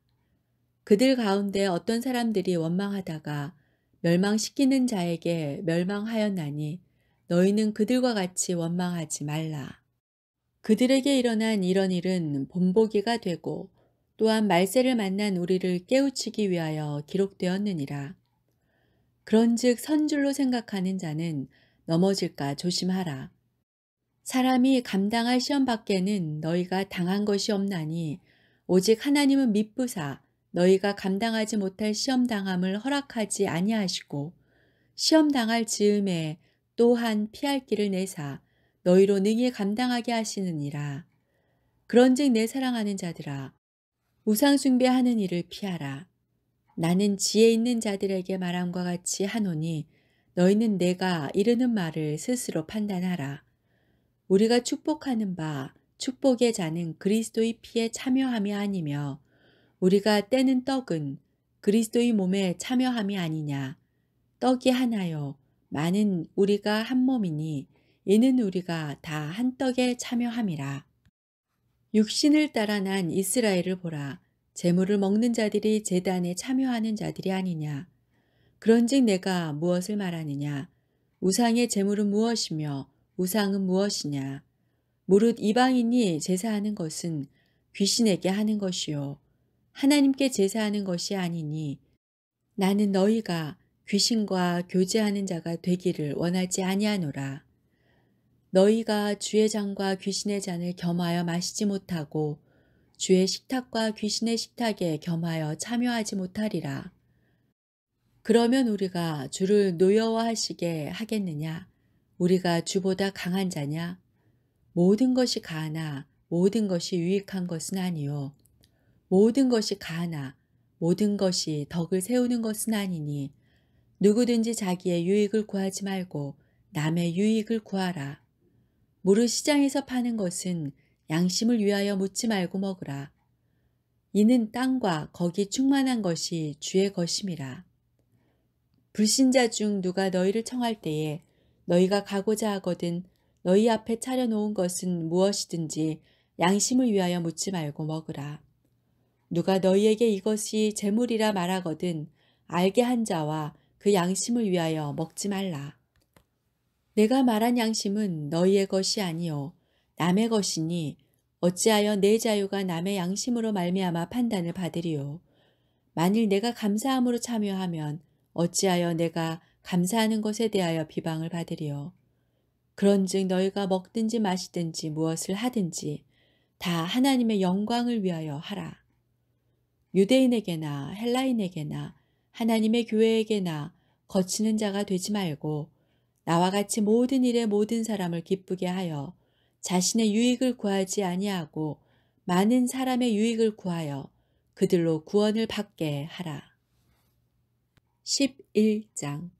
그들 가운데 어떤 사람들이 원망하다가 멸망시키는 자에게 멸망하였나니 너희는 그들과 같이 원망하지 말라. 그들에게 일어난 이런 일은 본보기가 되고 또한 말세를 만난 우리를 깨우치기 위하여 기록되었느니라. 그런즉 선줄로 생각하는 자는 넘어질까 조심하라. 사람이 감당할 시험 밖에는 너희가 당한 것이 없나니 오직 하나님은 미쁘사 너희가 감당하지 못할 시험 당함을 허락하지 아니하시고 시험 당할 즈음에 또한 피할 길을 내사 너희로 능히 감당하게 하시느니라. 그런즉 내 사랑하는 자들아 우상 숭배하는 일을 피하라. 나는 지혜 있는 자들에게 말함과 같이 하노니 너희는 내가 이르는 말을 스스로 판단하라. 우리가 축복하는 바 축복의 자는 그리스도의 피에 참여함이 아니며 우리가 떼는 떡은 그리스도의 몸에 참여함이 아니냐. 떡이 하나요 많은 우리가 한 몸이니 이는 우리가 다 한 떡에 참여함이라. 육신을 따라 난 이스라엘을 보라. 제물을 먹는 자들이 제단에 참여하는 자들이 아니냐. 그런즉 내가 무엇을 말하느냐. 우상의 제물은 무엇이며 우상은 무엇이냐. 무릇 이방인이 제사하는 것은 귀신에게 하는 것이요 하나님께 제사하는 것이 아니니 나는 너희가 귀신과 교제하는 자가 되기를 원하지 아니하노라. 너희가 주의 잔과 귀신의 잔을 겸하여 마시지 못하고 주의 식탁과 귀신의 식탁에 겸하여 참여하지 못하리라. 그러면 우리가 주를 노여워하시게 하겠느냐? 우리가 주보다 강한 자냐? 모든 것이 가하나 모든 것이 유익한 것은 아니요. 모든 것이 가하나 모든 것이 덕을 세우는 것은 아니니 누구든지 자기의 유익을 구하지 말고 남의 유익을 구하라. 무릇 시장에서 파는 것은 양심을 위하여 묻지 말고 먹으라. 이는 땅과 거기 충만한 것이 주의 것임이라. 불신자 중 누가 너희를 청할 때에 너희가 가고자 하거든 너희 앞에 차려놓은 것은 무엇이든지 양심을 위하여 묻지 말고 먹으라. 누가 너희에게 이것이 재물이라 말하거든 알게 한 자와 그 양심을 위하여 먹지 말라. 내가 말한 양심은 너희의 것이 아니요 남의 것이니 어찌하여 내 자유가 남의 양심으로 말미암아 판단을 받으리요. 만일 내가 감사함으로 참여하면 어찌하여 내가 감사하는 것에 대하여 비방을 받으리요. 그런즉 너희가 먹든지 마시든지 무엇을 하든지 다 하나님의 영광을 위하여 하라. 유대인에게나 헬라인에게나 하나님의 교회에게나 거치는 자가 되지 말고 나와 같이 모든 일에 모든 사람을 기쁘게 하여 자신의 유익을 구하지 아니하고 많은 사람의 유익을 구하여 그들로 구원을 받게 하라. 11장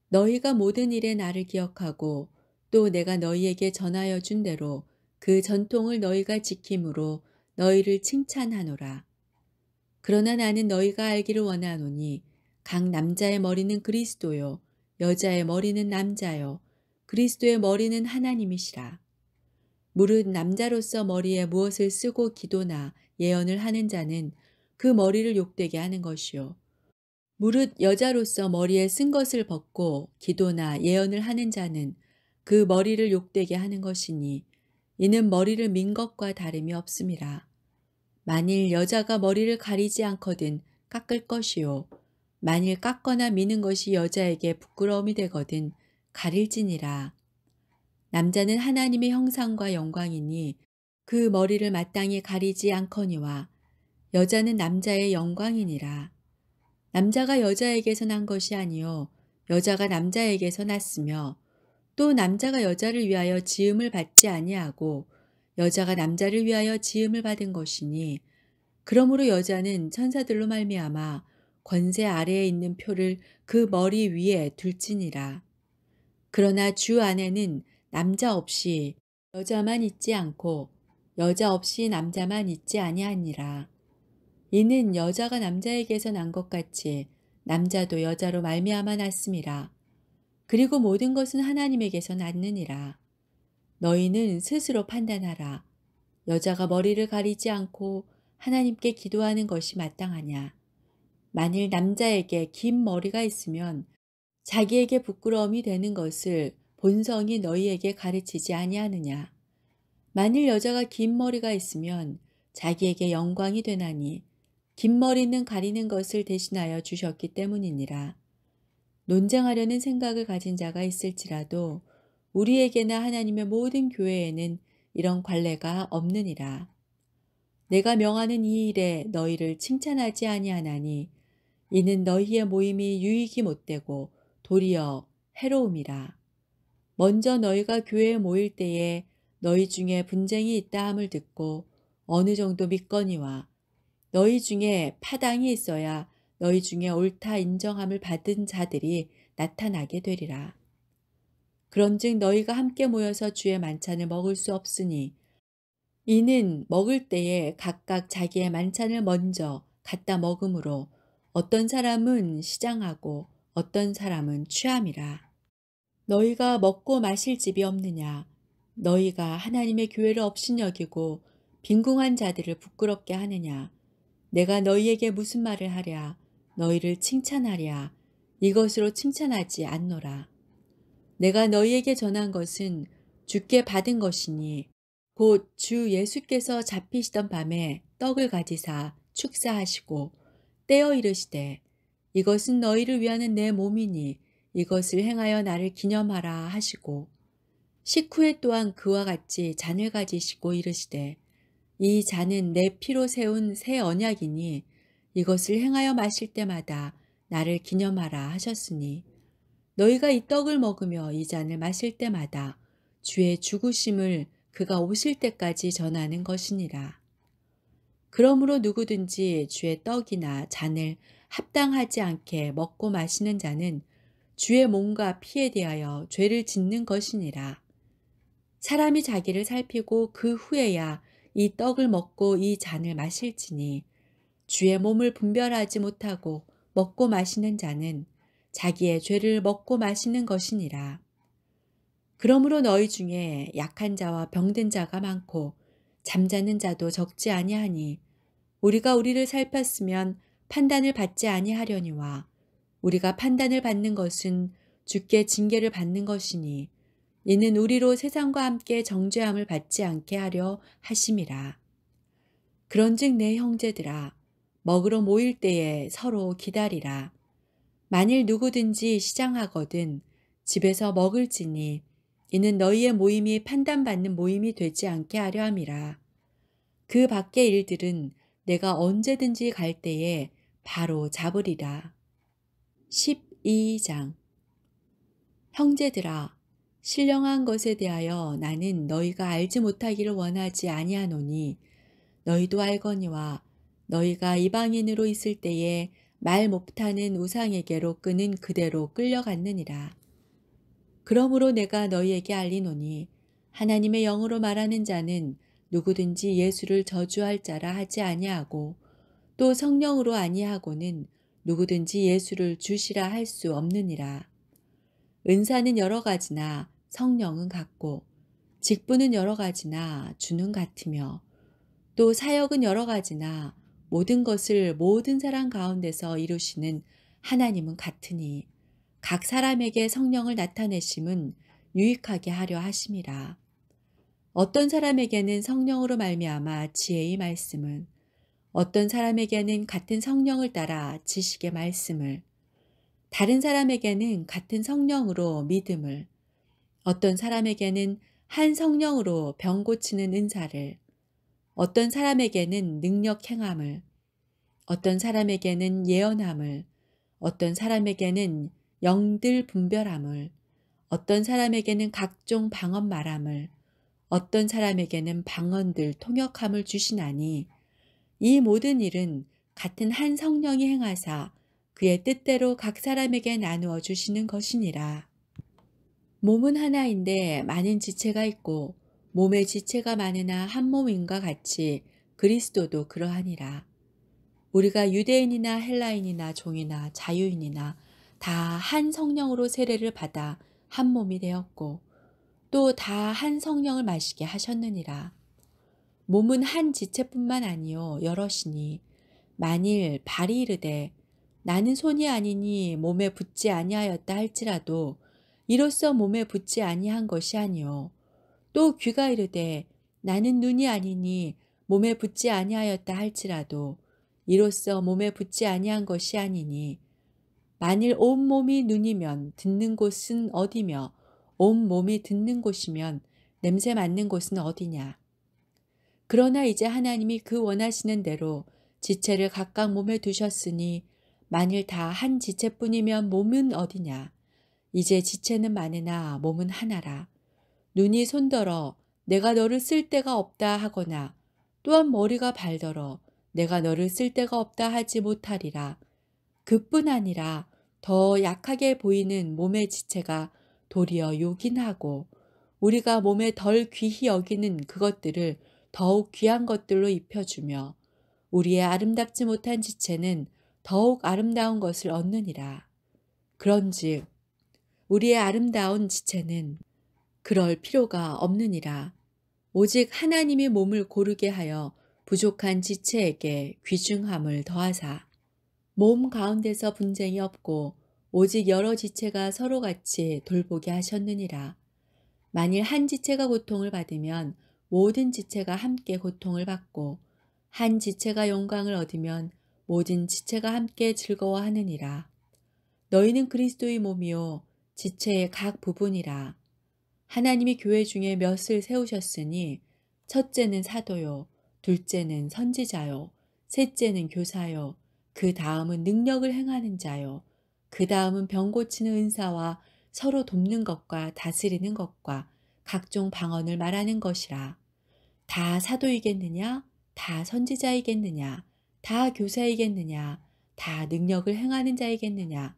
너희가 모든 일에 나를 기억하고 또 내가 너희에게 전하여 준 대로 그 전통을 너희가 지킴으로 너희를 칭찬하노라. 그러나 나는 너희가 알기를 원하노니 각 남자의 머리는 그리스도요 여자의 머리는 남자요 그리스도의 머리는 하나님이시라. 무릇 남자로서 머리에 무엇을 쓰고 기도나 예언을 하는 자는 그 머리를 욕되게 하는 것이요. 무릇 여자로서 머리에 쓴 것을 벗고 기도나 예언을 하는 자는 그 머리를 욕되게 하는 것이니 이는 머리를 민 것과 다름이 없음이라. 만일 여자가 머리를 가리지 않거든 깎을 것이요. 만일 깎거나 미는 것이 여자에게 부끄러움이 되거든 가릴지니라. 남자는 하나님의 형상과 영광이니 그 머리를 마땅히 가리지 않거니와 여자는 남자의 영광이니라. 남자가 여자에게서 난 것이 아니요 여자가 남자에게서 났으며 또 남자가 여자를 위하여 지음을 받지 아니하고 여자가 남자를 위하여 지음을 받은 것이니 그러므로 여자는 천사들로 말미암아 권세 아래에 있는 표를 그 머리 위에 둘지니라. 그러나 주 안에는 남자 없이 여자만 있지 않고 여자 없이 남자만 있지 아니하니라. 이는 여자가 남자에게서 난 것 같이 남자도 여자로 말미암아 났음이라. 그리고 모든 것은 하나님에게서 났느니라. 너희는 스스로 판단하라. 여자가 머리를 가리지 않고 하나님께 기도하는 것이 마땅하냐. 만일 남자에게 긴 머리가 있으면 자기에게 부끄러움이 되는 것을 본성이 너희에게 가르치지 아니하느냐. 만일 여자가 긴 머리가 있으면 자기에게 영광이 되나니 긴 머리는 가리는 것을 대신하여 주셨기 때문이니라. 논쟁하려는 생각을 가진 자가 있을지라도 우리에게나 하나님의 모든 교회에는 이런 관례가 없느니라. 내가 명하는 이 일에 너희를 칭찬하지 아니하나니 이는 너희의 모임이 유익이 못되고 도리어 해로움이라. 먼저 너희가 교회에 모일 때에 너희 중에 분쟁이 있다 함을 듣고 어느 정도 믿거니와 너희 중에 파당이 있어야 너희 중에 옳다 인정함을 받은 자들이 나타나게 되리라. 그런즉 너희가 함께 모여서 주의 만찬을 먹을 수 없으니 이는 먹을 때에 각각 자기의 만찬을 먼저 갖다 먹음으로 어떤 사람은 시장하고 어떤 사람은 취함이라. 너희가 먹고 마실 집이 없느냐. 너희가 하나님의 교회를 업신여기고 빈궁한 자들을 부끄럽게 하느냐. 내가 너희에게 무슨 말을 하랴. 너희를 칭찬하랴. 이것으로 칭찬하지 않노라. 내가 너희에게 전한 것은 주께 받은 것이니 곧 주 예수께서 잡히시던 밤에 떡을 가지사 축사하시고 떼어 이르시되 이것은 너희를 위하는 내 몸이니 이것을 행하여 나를 기념하라 하시고 식후에 또한 그와 같이 잔을 가지시고 이르시되 이 잔은 내 피로 세운 새 언약이니 이것을 행하여 마실 때마다 나를 기념하라 하셨으니 너희가 이 떡을 먹으며 이 잔을 마실 때마다 주의 죽으심을 그가 오실 때까지 전하는 것이니라. 그러므로 누구든지 주의 떡이나 잔을 합당하지 않게 먹고 마시는 자는 주의 몸과 피에 대하여 죄를 짓는 것이니라. 사람이 자기를 살피고 그 후에야 이 떡을 먹고 이 잔을 마실지니 주의 몸을 분별하지 못하고 먹고 마시는 자는 자기의 죄를 먹고 마시는 것이니라. 그러므로 너희 중에 약한 자와 병든 자가 많고 잠자는 자도 적지 아니하니 우리가 우리를 살폈으면 판단을 받지 아니하려니와 우리가 판단을 받는 것은 주께 징계를 받는 것이니 이는 우리로 세상과 함께 정죄함을 받지 않게 하려 하심이라. 그런즉 내 형제들아 먹으러 모일 때에 서로 기다리라. 만일 누구든지 시장하거든 집에서 먹을지니 이는 너희의 모임이 판단받는 모임이 되지 않게 하려 함이라. 그 밖의 일들은 내가 언제든지 갈 때에 바로 잡으리라. 12장 형제들아 신령한 것에 대하여 나는 너희가 알지 못하기를 원하지 아니하노니 너희도 알거니와 너희가 이방인으로 있을 때에 말 못하는 우상에게로 끄는 그대로 끌려갔느니라. 그러므로 내가 너희에게 알리노니 하나님의 영으로 말하는 자는 누구든지 예수를 저주할 자라 하지 아니하고 또 성령으로 아니하고는 누구든지 예수를 주시라 할 수 없느니라. 은사는 여러 가지나 성령은 같고 직분은 여러 가지나 주는 같으며 또 사역은 여러 가지나 모든 것을 모든 사람 가운데서 이루시는 하나님은 같으니 각 사람에게 성령을 나타내심은 유익하게 하려 하심이라. 어떤 사람에게는 성령으로 말미암아 지혜의 말씀을, 어떤 사람에게는 같은 성령을 따라 지식의 말씀을, 다른 사람에게는 같은 성령으로 믿음을, 어떤 사람에게는 한 성령으로 병 고치는 은사를, 어떤 사람에게는 능력 행함을, 어떤 사람에게는 예언함을, 어떤 사람에게는 영들 분별함을, 어떤 사람에게는 각종 방언 말함을, 어떤 사람에게는 방언들 통역함을 주시나니 이 모든 일은 같은 한 성령이 행하사 그의 뜻대로 각 사람에게 나누어 주시는 것이니라. 몸은 하나인데 많은 지체가 있고 몸의 지체가 많으나 한 몸인과 같이 그리스도도 그러하니라. 우리가 유대인이나 헬라인이나 종이나 자유인이나 다 한 성령으로 세례를 받아 한 몸이 되었고 또 다 한 성령을 마시게 하셨느니라. 몸은 한 지체뿐만 아니요 여럿이니 만일 발이 이르되 나는 손이 아니니 몸에 붙지 아니하였다 할지라도 이로써 몸에 붙지 아니한 것이 아니요 또 귀가 이르되 나는 눈이 아니니 몸에 붙지 아니하였다 할지라도 이로써 몸에 붙지 아니한 것이 아니니 만일 온 몸이 눈이면 듣는 곳은 어디며 온 몸이 듣는 곳이면 냄새 맡는 곳은 어디냐. 그러나 이제 하나님이 그 원하시는 대로 지체를 각각 몸에 두셨으니 만일 다 한 지체뿐이면 몸은 어디냐. 이제 지체는 많으나 몸은 하나라. 눈이 손더러 내가 너를 쓸 데가 없다 하거나 또한 머리가 발더러 내가 너를 쓸 데가 없다 하지 못하리라. 그뿐 아니라 더 약하게 보이는 몸의 지체가 도리어 요긴하고 우리가 몸에 덜 귀히 여기는 그것들을 더욱 귀한 것들로 입혀주며 우리의 아름답지 못한 지체는 더욱 아름다운 것을 얻느니라. 그런즉 우리의 아름다운 지체는 그럴 필요가 없느니라. 오직 하나님이 몸을 고르게 하여 부족한 지체에게 귀중함을 더하사 몸 가운데서 분쟁이 없고 오직 여러 지체가 서로 같이 돌보게 하셨느니라. 만일 한 지체가 고통을 받으면 모든 지체가 함께 고통을 받고 한 지체가 영광을 얻으면 모든 지체가 함께 즐거워하느니라. 너희는 그리스도의 몸이요 지체의 각 부분이라. 하나님이 교회 중에 몇을 세우셨으니 첫째는 사도요 둘째는 선지자요 셋째는 교사요 그 다음은 능력을 행하는 자요 그 다음은 병 고치는 은사와 서로 돕는 것과 다스리는 것과 각종 방언을 말하는 것이라. 다 사도이겠느냐? 다 선지자이겠느냐? 다 교사이겠느냐? 다 능력을 행하는 자이겠느냐?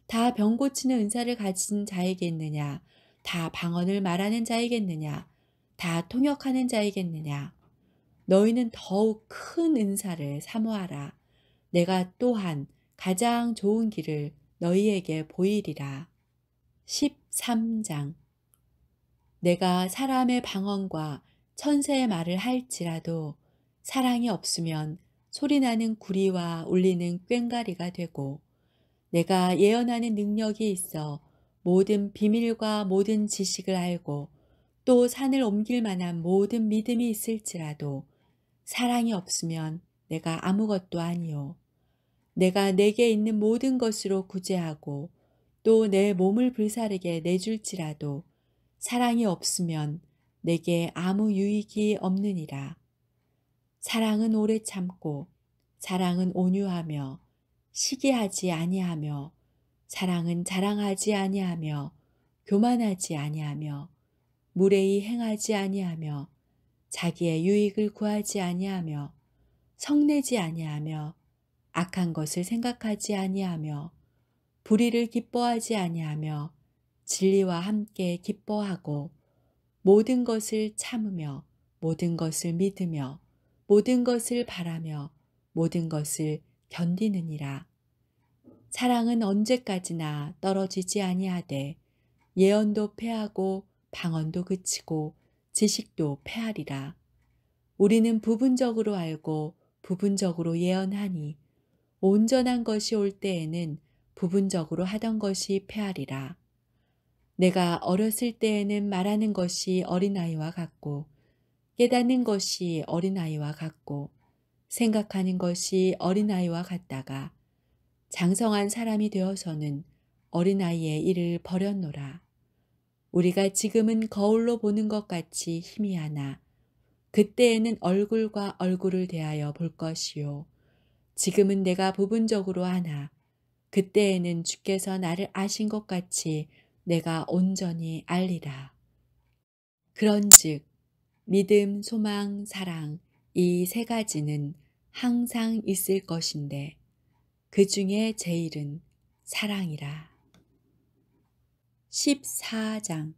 다 병 고치는 은사를 가진 자이겠느냐? 다 방언을 말하는 자이겠느냐? 다 통역하는 자이겠느냐? 너희는 더욱 큰 은사를 사모하라. 내가 또한 가장 좋은 길을 너희에게 보이리라. 13장 내가 사람의 방언과 천사의 말을 할지라도 사랑이 없으면 소리나는 구리와 울리는 꽹과리가 되고 내가 예언하는 능력이 있어 모든 비밀과 모든 지식을 알고 또 산을 옮길 만한 모든 믿음이 있을지라도 사랑이 없으면 내가 아무것도 아니요. 내가 내게 있는 모든 것으로 구제하고 또 내 몸을 불사르게 내줄지라도 사랑이 없으면 내게 아무 유익이 없느니라. 사랑은 오래 참고 사랑은 온유하며 시기하지 아니하며 사랑은 자랑하지 아니하며 교만하지 아니하며 무례히 행하지 아니하며 자기의 유익을 구하지 아니하며 성내지 아니하며 악한 것을 생각하지 아니하며 불의를 기뻐하지 아니하며 진리와 함께 기뻐하고 모든 것을 참으며 모든 것을 믿으며 모든 것을 바라며 모든 것을 견디느니라. 사랑은 언제까지나 떨어지지 아니하되 예언도 패하고 방언도 그치고 지식도 패하리라. 우리는 부분적으로 알고 부분적으로 예언하니 온전한 것이 올 때에는 부분적으로 하던 것이 패하리라. 내가 어렸을 때에는 말하는 것이 어린아이와 같고 깨닫는 것이 어린아이와 같고 생각하는 것이 어린아이와 같다가 장성한 사람이 되어서는 어린아이의 일을 버렸노라. 우리가 지금은 거울로 보는 것 같이 희미하나 그때에는 얼굴과 얼굴을 대하여 볼 것이요. 지금은 내가 부분적으로 하나 그때에는 주께서 나를 아신 것 같이 내가 온전히 알리라. 그런즉 믿음, 소망, 사랑 이 세 가지는 항상 있을 것인데 그 중에 제일은 사랑이라. 14장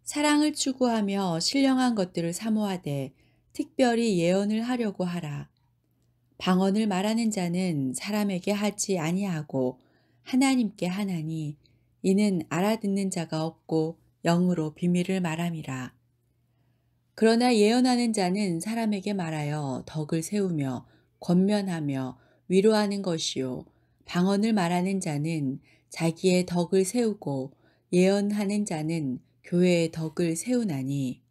사랑을 추구하며 신령한 것들을 사모하되 특별히 예언을 하려고 하라. 방언을 말하는 자는 사람에게 하지 아니하고 하나님께 하나니 이는 알아듣는 자가 없고 영으로 비밀을 말함이라. 그러나 예언하는 자는 사람에게 말하여 덕을 세우며 권면하며 위로하는 것이요. 방언을 말하는 자는 자기의 덕을 세우고 예언하는 자는 교회의 덕을 세우나니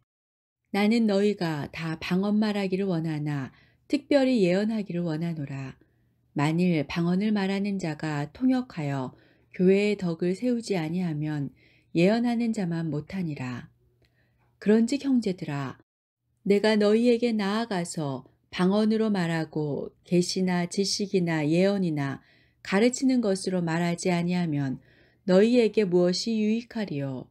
나는 너희가 다 방언 말하기를 원하나 특별히 예언하기를 원하노라. 만일 방언을 말하는 자가 통역하여 교회의 덕을 세우지 아니하면 예언하는 자만 못하니라. 그런즉 형제들아 내가 너희에게 나아가서 방언으로 말하고 계시나 지식이나 예언이나 가르치는 것으로 말하지 아니하면 너희에게 무엇이 유익하리요.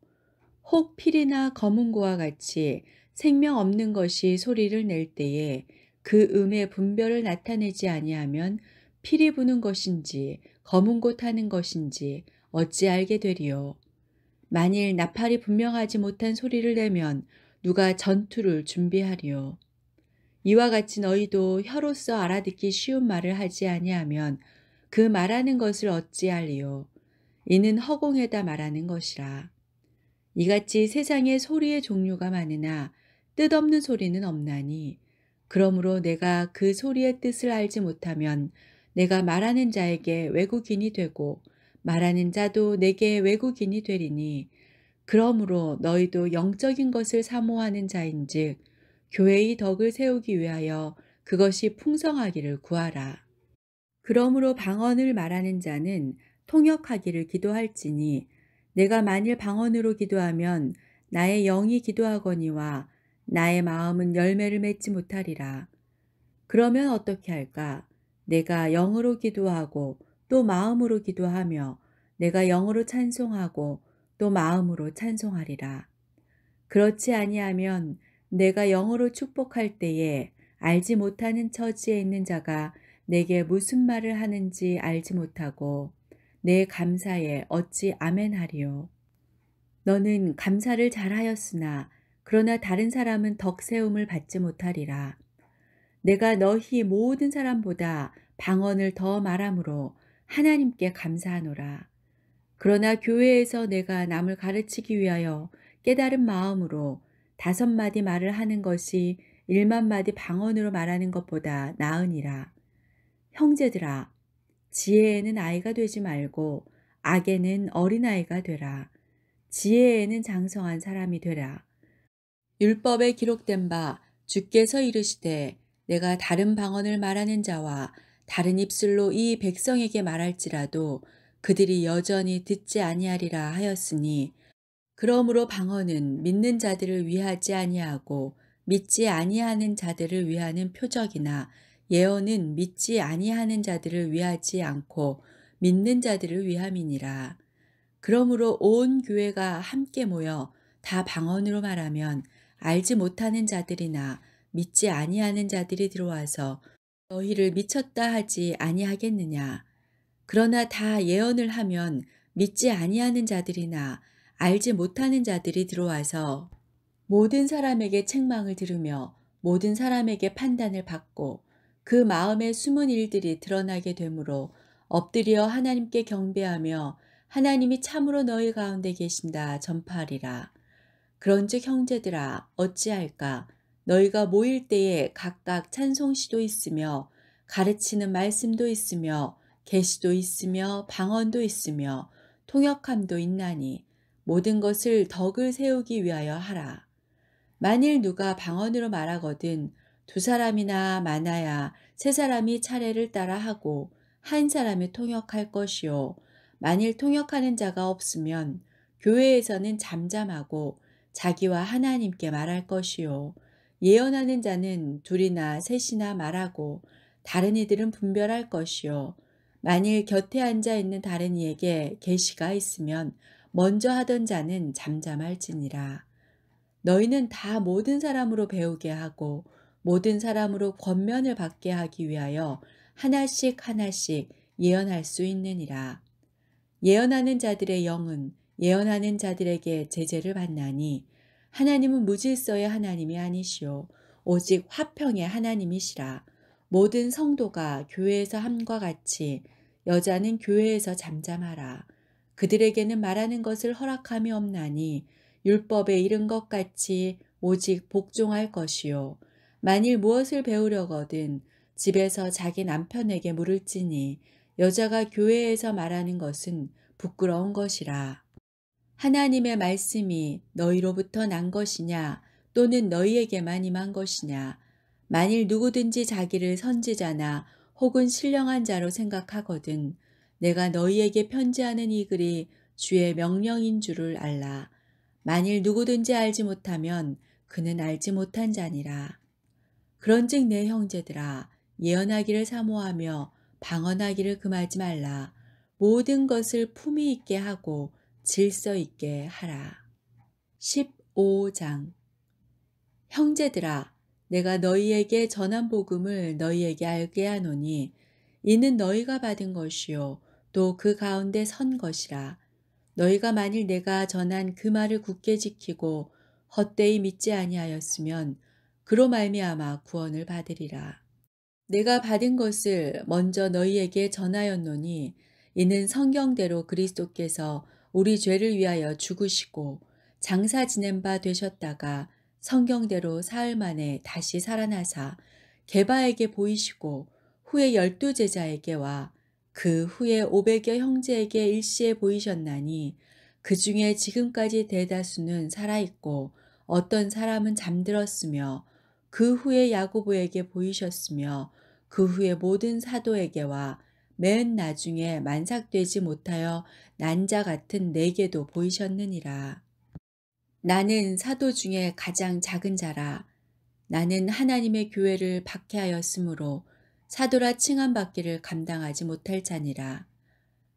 혹 필이나 검은고와 같이 생명 없는 것이 소리를 낼 때에 그 음의 분별을 나타내지 아니하면 필이 부는 것인지 검은고 타는 것인지 어찌 알게 되리요. 만일 나팔이 분명하지 못한 소리를 내면 누가 전투를 준비하리요. 이와 같이 너희도 혀로서 알아듣기 쉬운 말을 하지 아니하면 그 말하는 것을 어찌 알리요. 이는 허공에다 말하는 것이라. 이같이 세상에 소리의 종류가 많으나 뜻없는 소리는 없나니 그러므로 내가 그 소리의 뜻을 알지 못하면 내가 말하는 자에게 외국인이 되고 말하는 자도 내게 외국인이 되리니 그러므로 너희도 영적인 것을 사모하는 자인즉 교회의 덕을 세우기 위하여 그것이 풍성하기를 구하라. 그러므로 방언을 말하는 자는 통역하기를 기도할지니 내가 만일 방언으로 기도하면 나의 영이 기도하거니와 나의 마음은 열매를 맺지 못하리라. 그러면 어떻게 할까? 내가 영으로 기도하고 또 마음으로 기도하며 내가 영으로 찬송하고 또 마음으로 찬송하리라. 그렇지 아니하면 내가 영으로 축복할 때에 알지 못하는 처지에 있는 자가 내게 무슨 말을 하는지 알지 못하고 내 감사에 어찌 아멘하리요. 너는 감사를 잘하였으나 그러나 다른 사람은 덕세움을 받지 못하리라. 내가 너희 모든 사람보다 방언을 더 말함으로 하나님께 감사하노라. 그러나 교회에서 내가 남을 가르치기 위하여 깨달은 마음으로 5마디 말을 하는 것이 1만마디 방언으로 말하는 것보다 나으니라. 형제들아, 지혜에는 아이가 되지 말고 악에는 어린아이가 되라. 지혜에는 장성한 사람이 되라. 율법에 기록된 바 주께서 이르시되 내가 다른 방언을 말하는 자와 다른 입술로 이 백성에게 말할지라도 그들이 여전히 듣지 아니하리라 하였으니 그러므로 방언은 믿는 자들을 위하지 아니하고 믿지 아니하는 자들을 위하는 표적이나 예언은 믿지 아니하는 자들을 위하지 않고 믿는 자들을 위함이니라. 그러므로 온 교회가 함께 모여 다 방언으로 말하면 알지 못하는 자들이나 믿지 아니하는 자들이 들어와서 너희를 미쳤다 하지 아니하겠느냐. 그러나 다 예언을 하면 믿지 아니하는 자들이나 알지 못하는 자들이 들어와서 모든 사람에게 책망을 들으며 모든 사람에게 판단을 받고 그 마음의 숨은 일들이 드러나게 되므로 엎드려 하나님께 경배하며 하나님이 참으로 너희 가운데 계신다 전파하리라. 그런즉 형제들아 어찌할까? 너희가 모일 때에 각각 찬송시도 있으며 가르치는 말씀도 있으며 계시도 있으며 방언도 있으며 통역함도 있나니 모든 것을 덕을 세우기 위하여 하라. 만일 누가 방언으로 말하거든 두 사람이나 많아야 세 사람이 차례를 따라 하고 한 사람이 통역할 것이요. 만일 통역하는 자가 없으면 교회에서는 잠잠하고 자기와 하나님께 말할 것이요. 예언하는 자는 둘이나 셋이나 말하고 다른 이들은 분별할 것이요. 만일 곁에 앉아 있는 다른 이에게 계시가 있으면 먼저 하던 자는 잠잠할지니라. 너희는 다 모든 사람으로 배우게 하고 모든 사람으로 권면을 받게 하기 위하여 하나씩 하나씩 예언할 수 있느니라. 예언하는 자들의 영은 예언하는 자들에게 제재를 받나니 하나님은 무질서의 하나님이 아니시오 오직 화평의 하나님이시라. 모든 성도가 교회에서 함과 같이 여자는 교회에서 잠잠하라. 그들에게는 말하는 것을 허락함이 없나니 율법에 이른 것 같이 오직 복종할 것이요. 만일 무엇을 배우려거든 집에서 자기 남편에게 물을지니 여자가 교회에서 말하는 것은 부끄러운 것이라. 하나님의 말씀이 너희로부터 난 것이냐 또는 너희에게만 임한 것이냐. 만일 누구든지 자기를 선지자나 혹은 신령한 자로 생각하거든 내가 너희에게 편지하는 이 글이 주의 명령인 줄을 알라. 만일 누구든지 알지 못하면 그는 알지 못한 자니라. 그런즉 내 형제들아 예언하기를 사모하며 방언하기를 금하지 말라. 모든 것을 품위 있게 하고 질서 있게 하라. 15장 형제들아 내가 너희에게 전한 복음을 너희에게 알게 하노니 이는 너희가 받은 것이요 또 그 가운데 선 것이라. 너희가 만일 내가 전한 그 말을 굳게 지키고 헛되이 믿지 아니하였으면 그로 말미암아 구원을 받으리라. 내가 받은 것을 먼저 너희에게 전하였노니 이는 성경대로 그리스도께서 우리 죄를 위하여 죽으시고 장사 지낸 바 되셨다가 성경대로 사흘 만에 다시 살아나사 게바에게 보이시고 후에 12 제자에게와 그 후에 500여 형제에게 일시에 보이셨나니 그 중에 지금까지 대다수는 살아있고 어떤 사람은 잠들었으며 그 후에 야고보에게 보이셨으며 그 후에 모든 사도에게와 맨 나중에 만삭되지 못하여 난 자 같은 내게도 보이셨느니라. 나는 사도 중에 가장 작은 자라. 나는 하나님의 교회를 박해하였으므로 사도라 칭함받기를 감당하지 못할 자니라.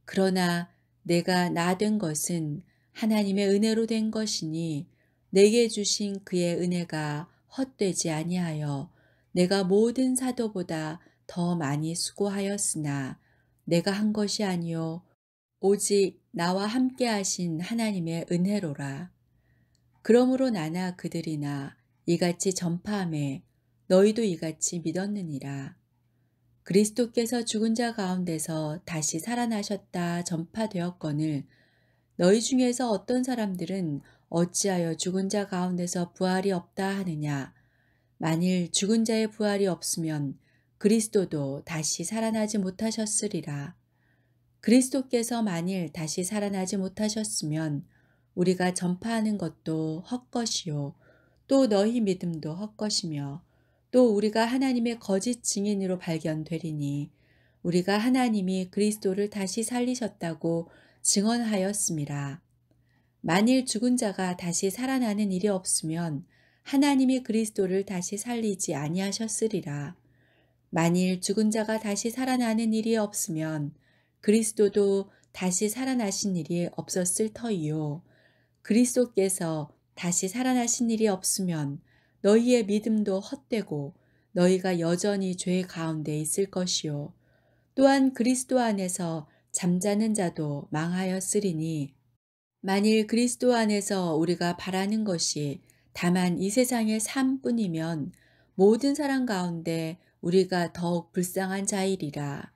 그러나 내가 나 된 것은 하나님의 은혜로 된 것이니 내게 주신 그의 은혜가 헛되지 아니하여 내가 모든 사도보다 더 많이 수고하였으나 내가 한 것이 아니요 오직 나와 함께 하신 하나님의 은혜로라. 그러므로 나나 그들이나 이같이 전파하매 너희도 이같이 믿었느니라. 그리스도께서 죽은 자 가운데서 다시 살아나셨다 전파되었거늘 너희 중에서 어떤 사람들은 어찌하여 죽은 자 가운데서 부활이 없다 하느냐. 만일 죽은 자의 부활이 없으면 그리스도도 다시 살아나지 못하셨으리라. 그리스도께서 만일 다시 살아나지 못하셨으면 우리가 전파하는 것도 헛것이요 또 너희 믿음도 헛것이며 또 우리가 하나님의 거짓 증인으로 발견되리니 우리가 하나님이 그리스도를 다시 살리셨다고 증언하였음이라. 만일 죽은 자가 다시 살아나는 일이 없으면 하나님이 그리스도를 다시 살리지 아니하셨으리라. 만일 죽은 자가 다시 살아나는 일이 없으면 그리스도도 다시 살아나신 일이 없었을 터이요. 그리스도께서 다시 살아나신 일이 없으면 너희의 믿음도 헛되고 너희가 여전히 죄 가운데 있을 것이요. 또한 그리스도 안에서 잠자는 자도 망하였으리니 만일 그리스도 안에서 우리가 바라는 것이 다만 이 세상의 삶뿐이면 모든 사람 가운데 우리가 더욱 불쌍한 자이리라.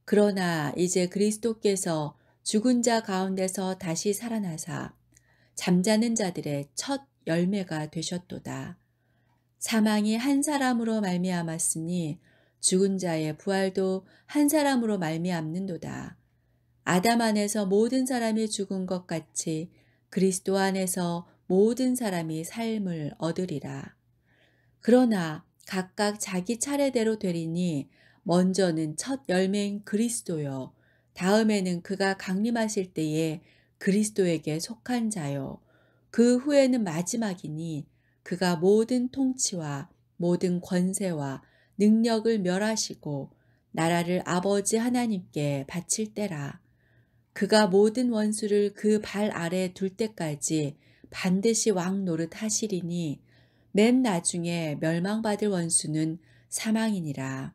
그러나 이제 그리스도께서 죽은 자 가운데서 다시 살아나사 잠자는 자들의 첫 열매가 되셨도다. 사망이 한 사람으로 말미암았으니 죽은 자의 부활도 한 사람으로 말미암는도다. 아담 안에서 모든 사람이 죽은 것 같이 그리스도 안에서 모든 사람이 삶을 얻으리라. 그러나 각각 자기 차례대로 되리니 먼저는 첫 열매인 그리스도요. 다음에는 그가 강림하실 때에 그리스도에게 속한 자요. 그 후에는 마지막이니 그가 모든 통치와 모든 권세와 능력을 멸하시고 나라를 아버지 하나님께 바칠 때라. 그가 모든 원수를 그 발 아래 둘 때까지 반드시 왕 노릇 하시리니 맨 나중에 멸망받을 원수는 사망이니라.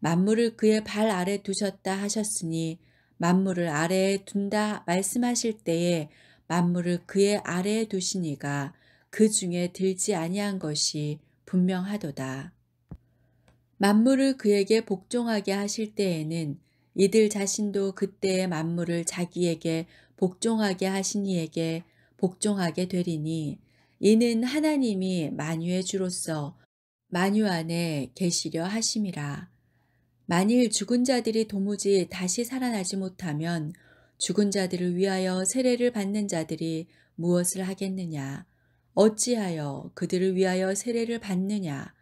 만물을 그의 발 아래 두셨다 하셨으니 만물을 아래에 둔다 말씀하실 때에 만물을 그의 아래에 두시니가 그 중에 들지 아니한 것이 분명하도다. 만물을 그에게 복종하게 하실 때에는 이들 자신도 그때의 만물을 자기에게 복종하게 하신 이에게 복종하게 되리니 이는 하나님이 만유의 주로서 만유 안에 계시려 하심이라. 만일 죽은 자들이 도무지 다시 살아나지 못하면 죽은 자들을 위하여 세례를 받는 자들이 무엇을 하겠느냐? 어찌하여 그들을 위하여 세례를 받느냐?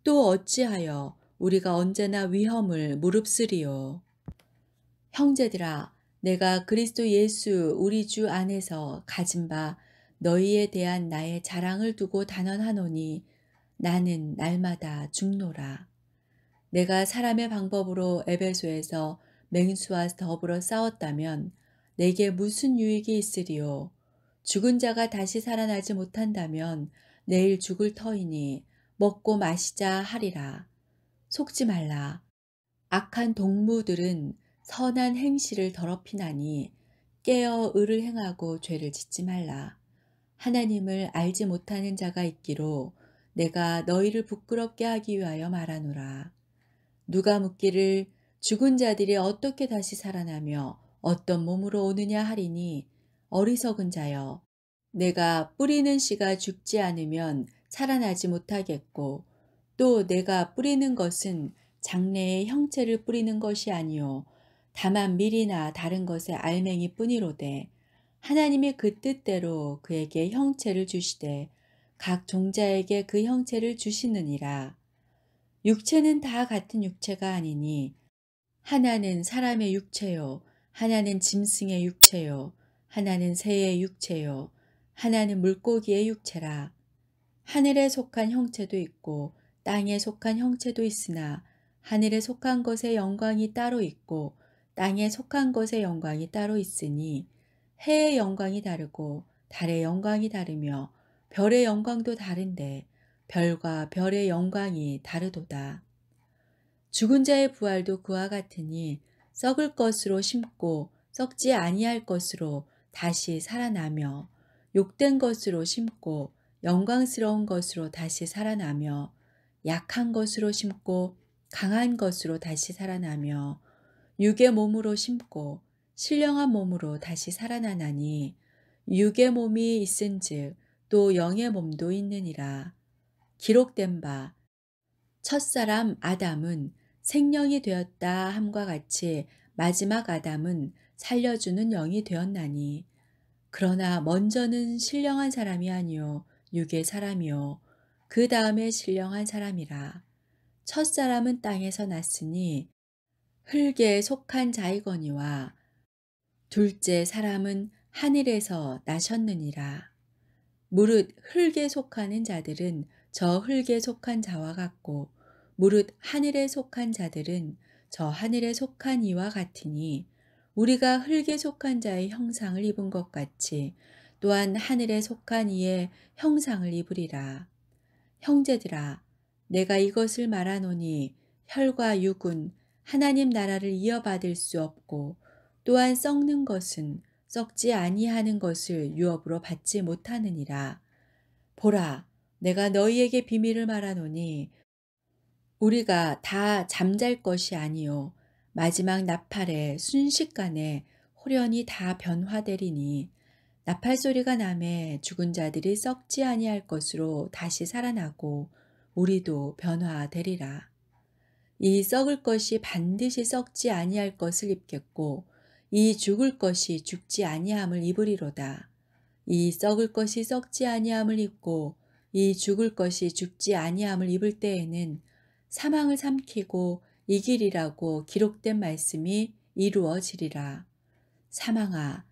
또 어찌하여 우리가 언제나 위험을 무릅쓰리요. 형제들아, 내가 그리스도 예수 우리 주 안에서 가진 바 너희에 대한 나의 자랑을 두고 단언하노니 나는 날마다 죽노라. 내가 사람의 방법으로 에베소에서 맹수와 더불어 싸웠다면 내게 무슨 유익이 있으리요. 죽은 자가 다시 살아나지 못한다면 내일 죽을 터이니 먹고 마시자 하리라. 속지 말라. 악한 동무들은 선한 행실을 더럽히나니 깨어 의를 행하고 죄를 짓지 말라. 하나님을 알지 못하는 자가 있기로 내가 너희를 부끄럽게 하기 위하여 말하노라. 누가 묻기를 죽은 자들이 어떻게 다시 살아나며 어떤 몸으로 오느냐 하리니 어리석은 자여 내가 뿌리는 씨가 죽지 않으면 살아나지 못하겠고 또 내가 뿌리는 것은 장래의 형체를 뿌리는 것이 아니요 다만 밀이나 다른 것의 알맹이 뿐이로되 하나님이 그 뜻대로 그에게 형체를 주시되 각 종자에게 그 형체를 주시느니라. 육체는 다 같은 육체가 아니니 하나는 사람의 육체요 하나는 짐승의 육체요 하나는 새의 육체요 하나는 물고기의 육체라. 하늘에 속한 형체도 있고 땅에 속한 형체도 있으나 하늘에 속한 것의 영광이 따로 있고 땅에 속한 것의 영광이 따로 있으니 해의 영광이 다르고 달의 영광이 다르며 별의 영광도 다른데 별과 별의 영광이 다르도다. 죽은 자의 부활도 그와 같으니 썩을 것으로 심고 썩지 아니할 것으로 다시 살아나며 욕된 것으로 심고 영광스러운 것으로 다시 살아나며 약한 것으로 심고 강한 것으로 다시 살아나며 육의 몸으로 심고 신령한 몸으로 다시 살아나나니 육의 몸이 있은즉 또 영의 몸도 있느니라. 기록된 바 첫사람 아담은 생령이 되었다 함과 같이 마지막 아담은 살려주는 영이 되었나니 그러나 먼저는 신령한 사람이 아니요 육의 사람이요 그 다음에 신령한 사람이라. 첫사람은 땅에서 났으니 흙에 속한 자이거니와 둘째 사람은 하늘에서 나셨느니라. 무릇 흙에 속하는 자들은 저 흙에 속한 자와 같고 무릇 하늘에 속한 자들은 저 하늘에 속한 이와 같으니 우리가 흙에 속한 자의 형상을 입은 것 같이 또한 하늘에 속한 이의 형상을 입으리라. 형제들아, 내가 이것을 말하노니 혈과 육은 하나님 나라를 이어받을 수 없고 또한 썩는 것은 썩지 아니하는 것을 유업으로 받지 못하느니라. 보라, 내가 너희에게 비밀을 말하노니 우리가 다 잠잘 것이 아니요 마지막 나팔에 순식간에 호련히 다 변화되리니 나팔 소리가 나매 죽은 자들이 썩지 아니할 것으로 다시 살아나고 우리도 변화되리라. 이 썩을 것이 반드시 썩지 아니할 것을 입겠고 이 죽을 것이 죽지 아니함을 입으리로다. 이 썩을 것이 썩지 아니함을 입고 이 죽을 것이 죽지 아니함을 입을 때에는 사망을 삼키고 이기리라고 기록된 말씀이 이루어지리라. 사망아,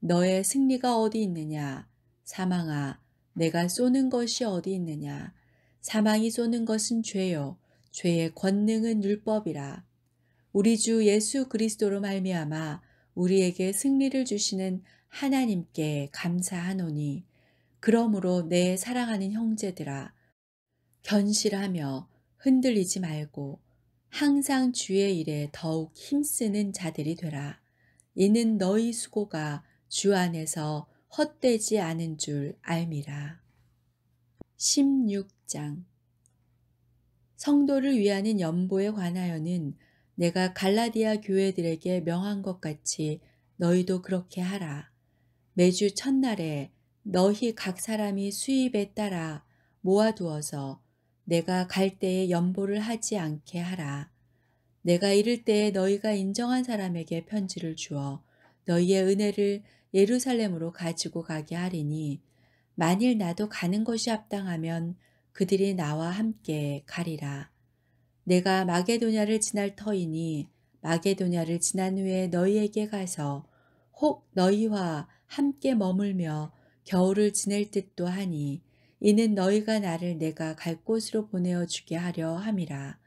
너의 승리가 어디 있느냐? 사망아, 내가 쏘는 것이 어디 있느냐? 사망이 쏘는 것은 죄요. 죄의 권능은 율법이라. 우리 주 예수 그리스도로 말미암아 우리에게 승리를 주시는 하나님께 감사하노니 그러므로 내 사랑하는 형제들아 견실하며 흔들리지 말고 항상 주의 일에 더욱 힘쓰는 자들이 되라. 이는 너희 수고가 주 안에서 헛되지 않은 줄 알미라. 16장 성도를 위하는 연보에 관하여는 내가 갈라디아 교회들에게 명한 것 같이 너희도 그렇게 하라. 매주 첫날에 너희 각 사람이 수입에 따라 모아두어서 내가 갈 때에 연보를 하지 않게 하라. 내가 이를 때에 너희가 인정한 사람에게 편지를 주어 너희의 은혜를 예루살렘으로 가지고 가게 하리니 만일 나도 가는 것이 합당하면 그들이 나와 함께 가리라. 내가 마게도냐를 지날 터이니 마게도냐를 지난 후에 너희에게 가서 혹 너희와 함께 머물며 겨울을 지낼 듯도 하니 이는 너희가 나를 내가 갈 곳으로 보내어 주게 하려 함이라.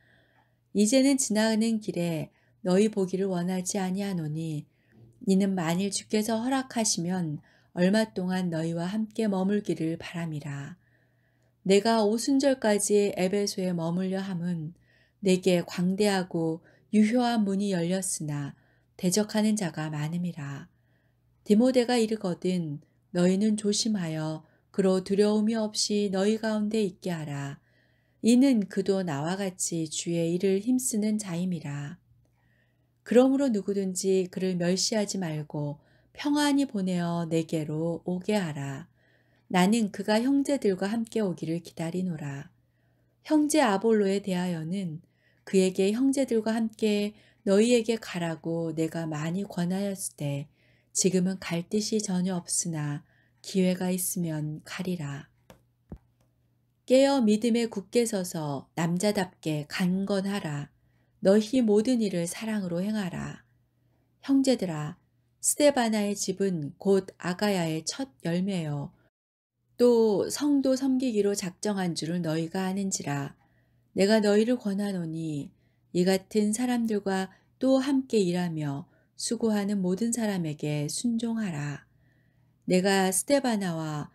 이제는 지나가는 길에 너희 보기를 원하지 아니하노니 이는 만일 주께서 허락하시면 얼마 동안 너희와 함께 머물기를 바람이라. 내가 오순절까지 에베소에 머물려 함은 내게 광대하고 유효한 문이 열렸으나 대적하는 자가 많음이라. 디모데가 이르거든 너희는 조심하여 그로 두려움이 없이 너희 가운데 있게 하라. 이는 그도 나와 같이 주의 일을 힘쓰는 자임이라. 그러므로 누구든지 그를 멸시하지 말고 평안히 보내어 내게로 오게 하라. 나는 그가 형제들과 함께 오기를 기다리노라. 형제 아볼로에 대하여는 그에게 형제들과 함께 너희에게 가라고 내가 많이 권하였으되 지금은 갈 뜻이 전혀 없으나 기회가 있으면 가리라. 깨어 믿음에 굳게 서서 남자답게 강건하라. 너희 모든 일을 사랑으로 행하라. 형제들아, 스데바나의 집은 곧 아가야의 첫 열매요. 또 성도 섬기기로 작정한 줄을 너희가 아는지라. 내가 너희를 권하노니 이 같은 사람들과 또 함께 일하며 수고하는 모든 사람에게 순종하라. 내가 스데바나와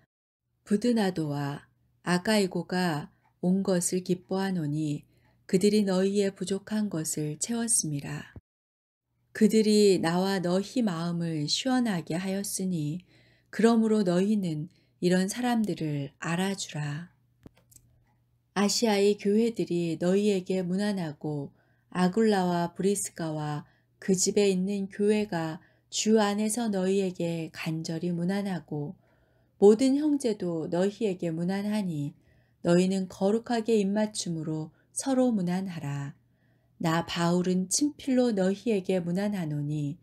부드나도와 아가이고가 온 것을 기뻐하노니 그들이 너희의 부족한 것을 채웠음이라. 그들이 나와 너희 마음을 시원하게 하였으니 그러므로 너희는 이런 사람들을 알아주라. 아시아의 교회들이 너희에게 문안하고 아굴라와 브리스가와 그 집에 있는 교회가 주 안에서 너희에게 간절히 문안하고 모든 형제도 너희에게 문안하니 너희는 거룩하게 입맞춤으로 서로 문안하라. 나 바울은 친필로 너희에게 문안하노니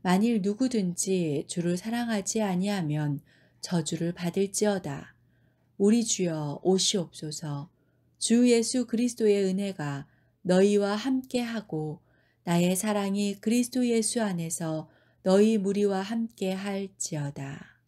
만일 누구든지 주를 사랑하지 아니하면 저주를 받을지어다. 우리 주여 오시옵소서. 주 예수 그리스도의 은혜가 너희와 함께하고 나의 사랑이 그리스도 예수 안에서 너희 무리와 함께 할지어다.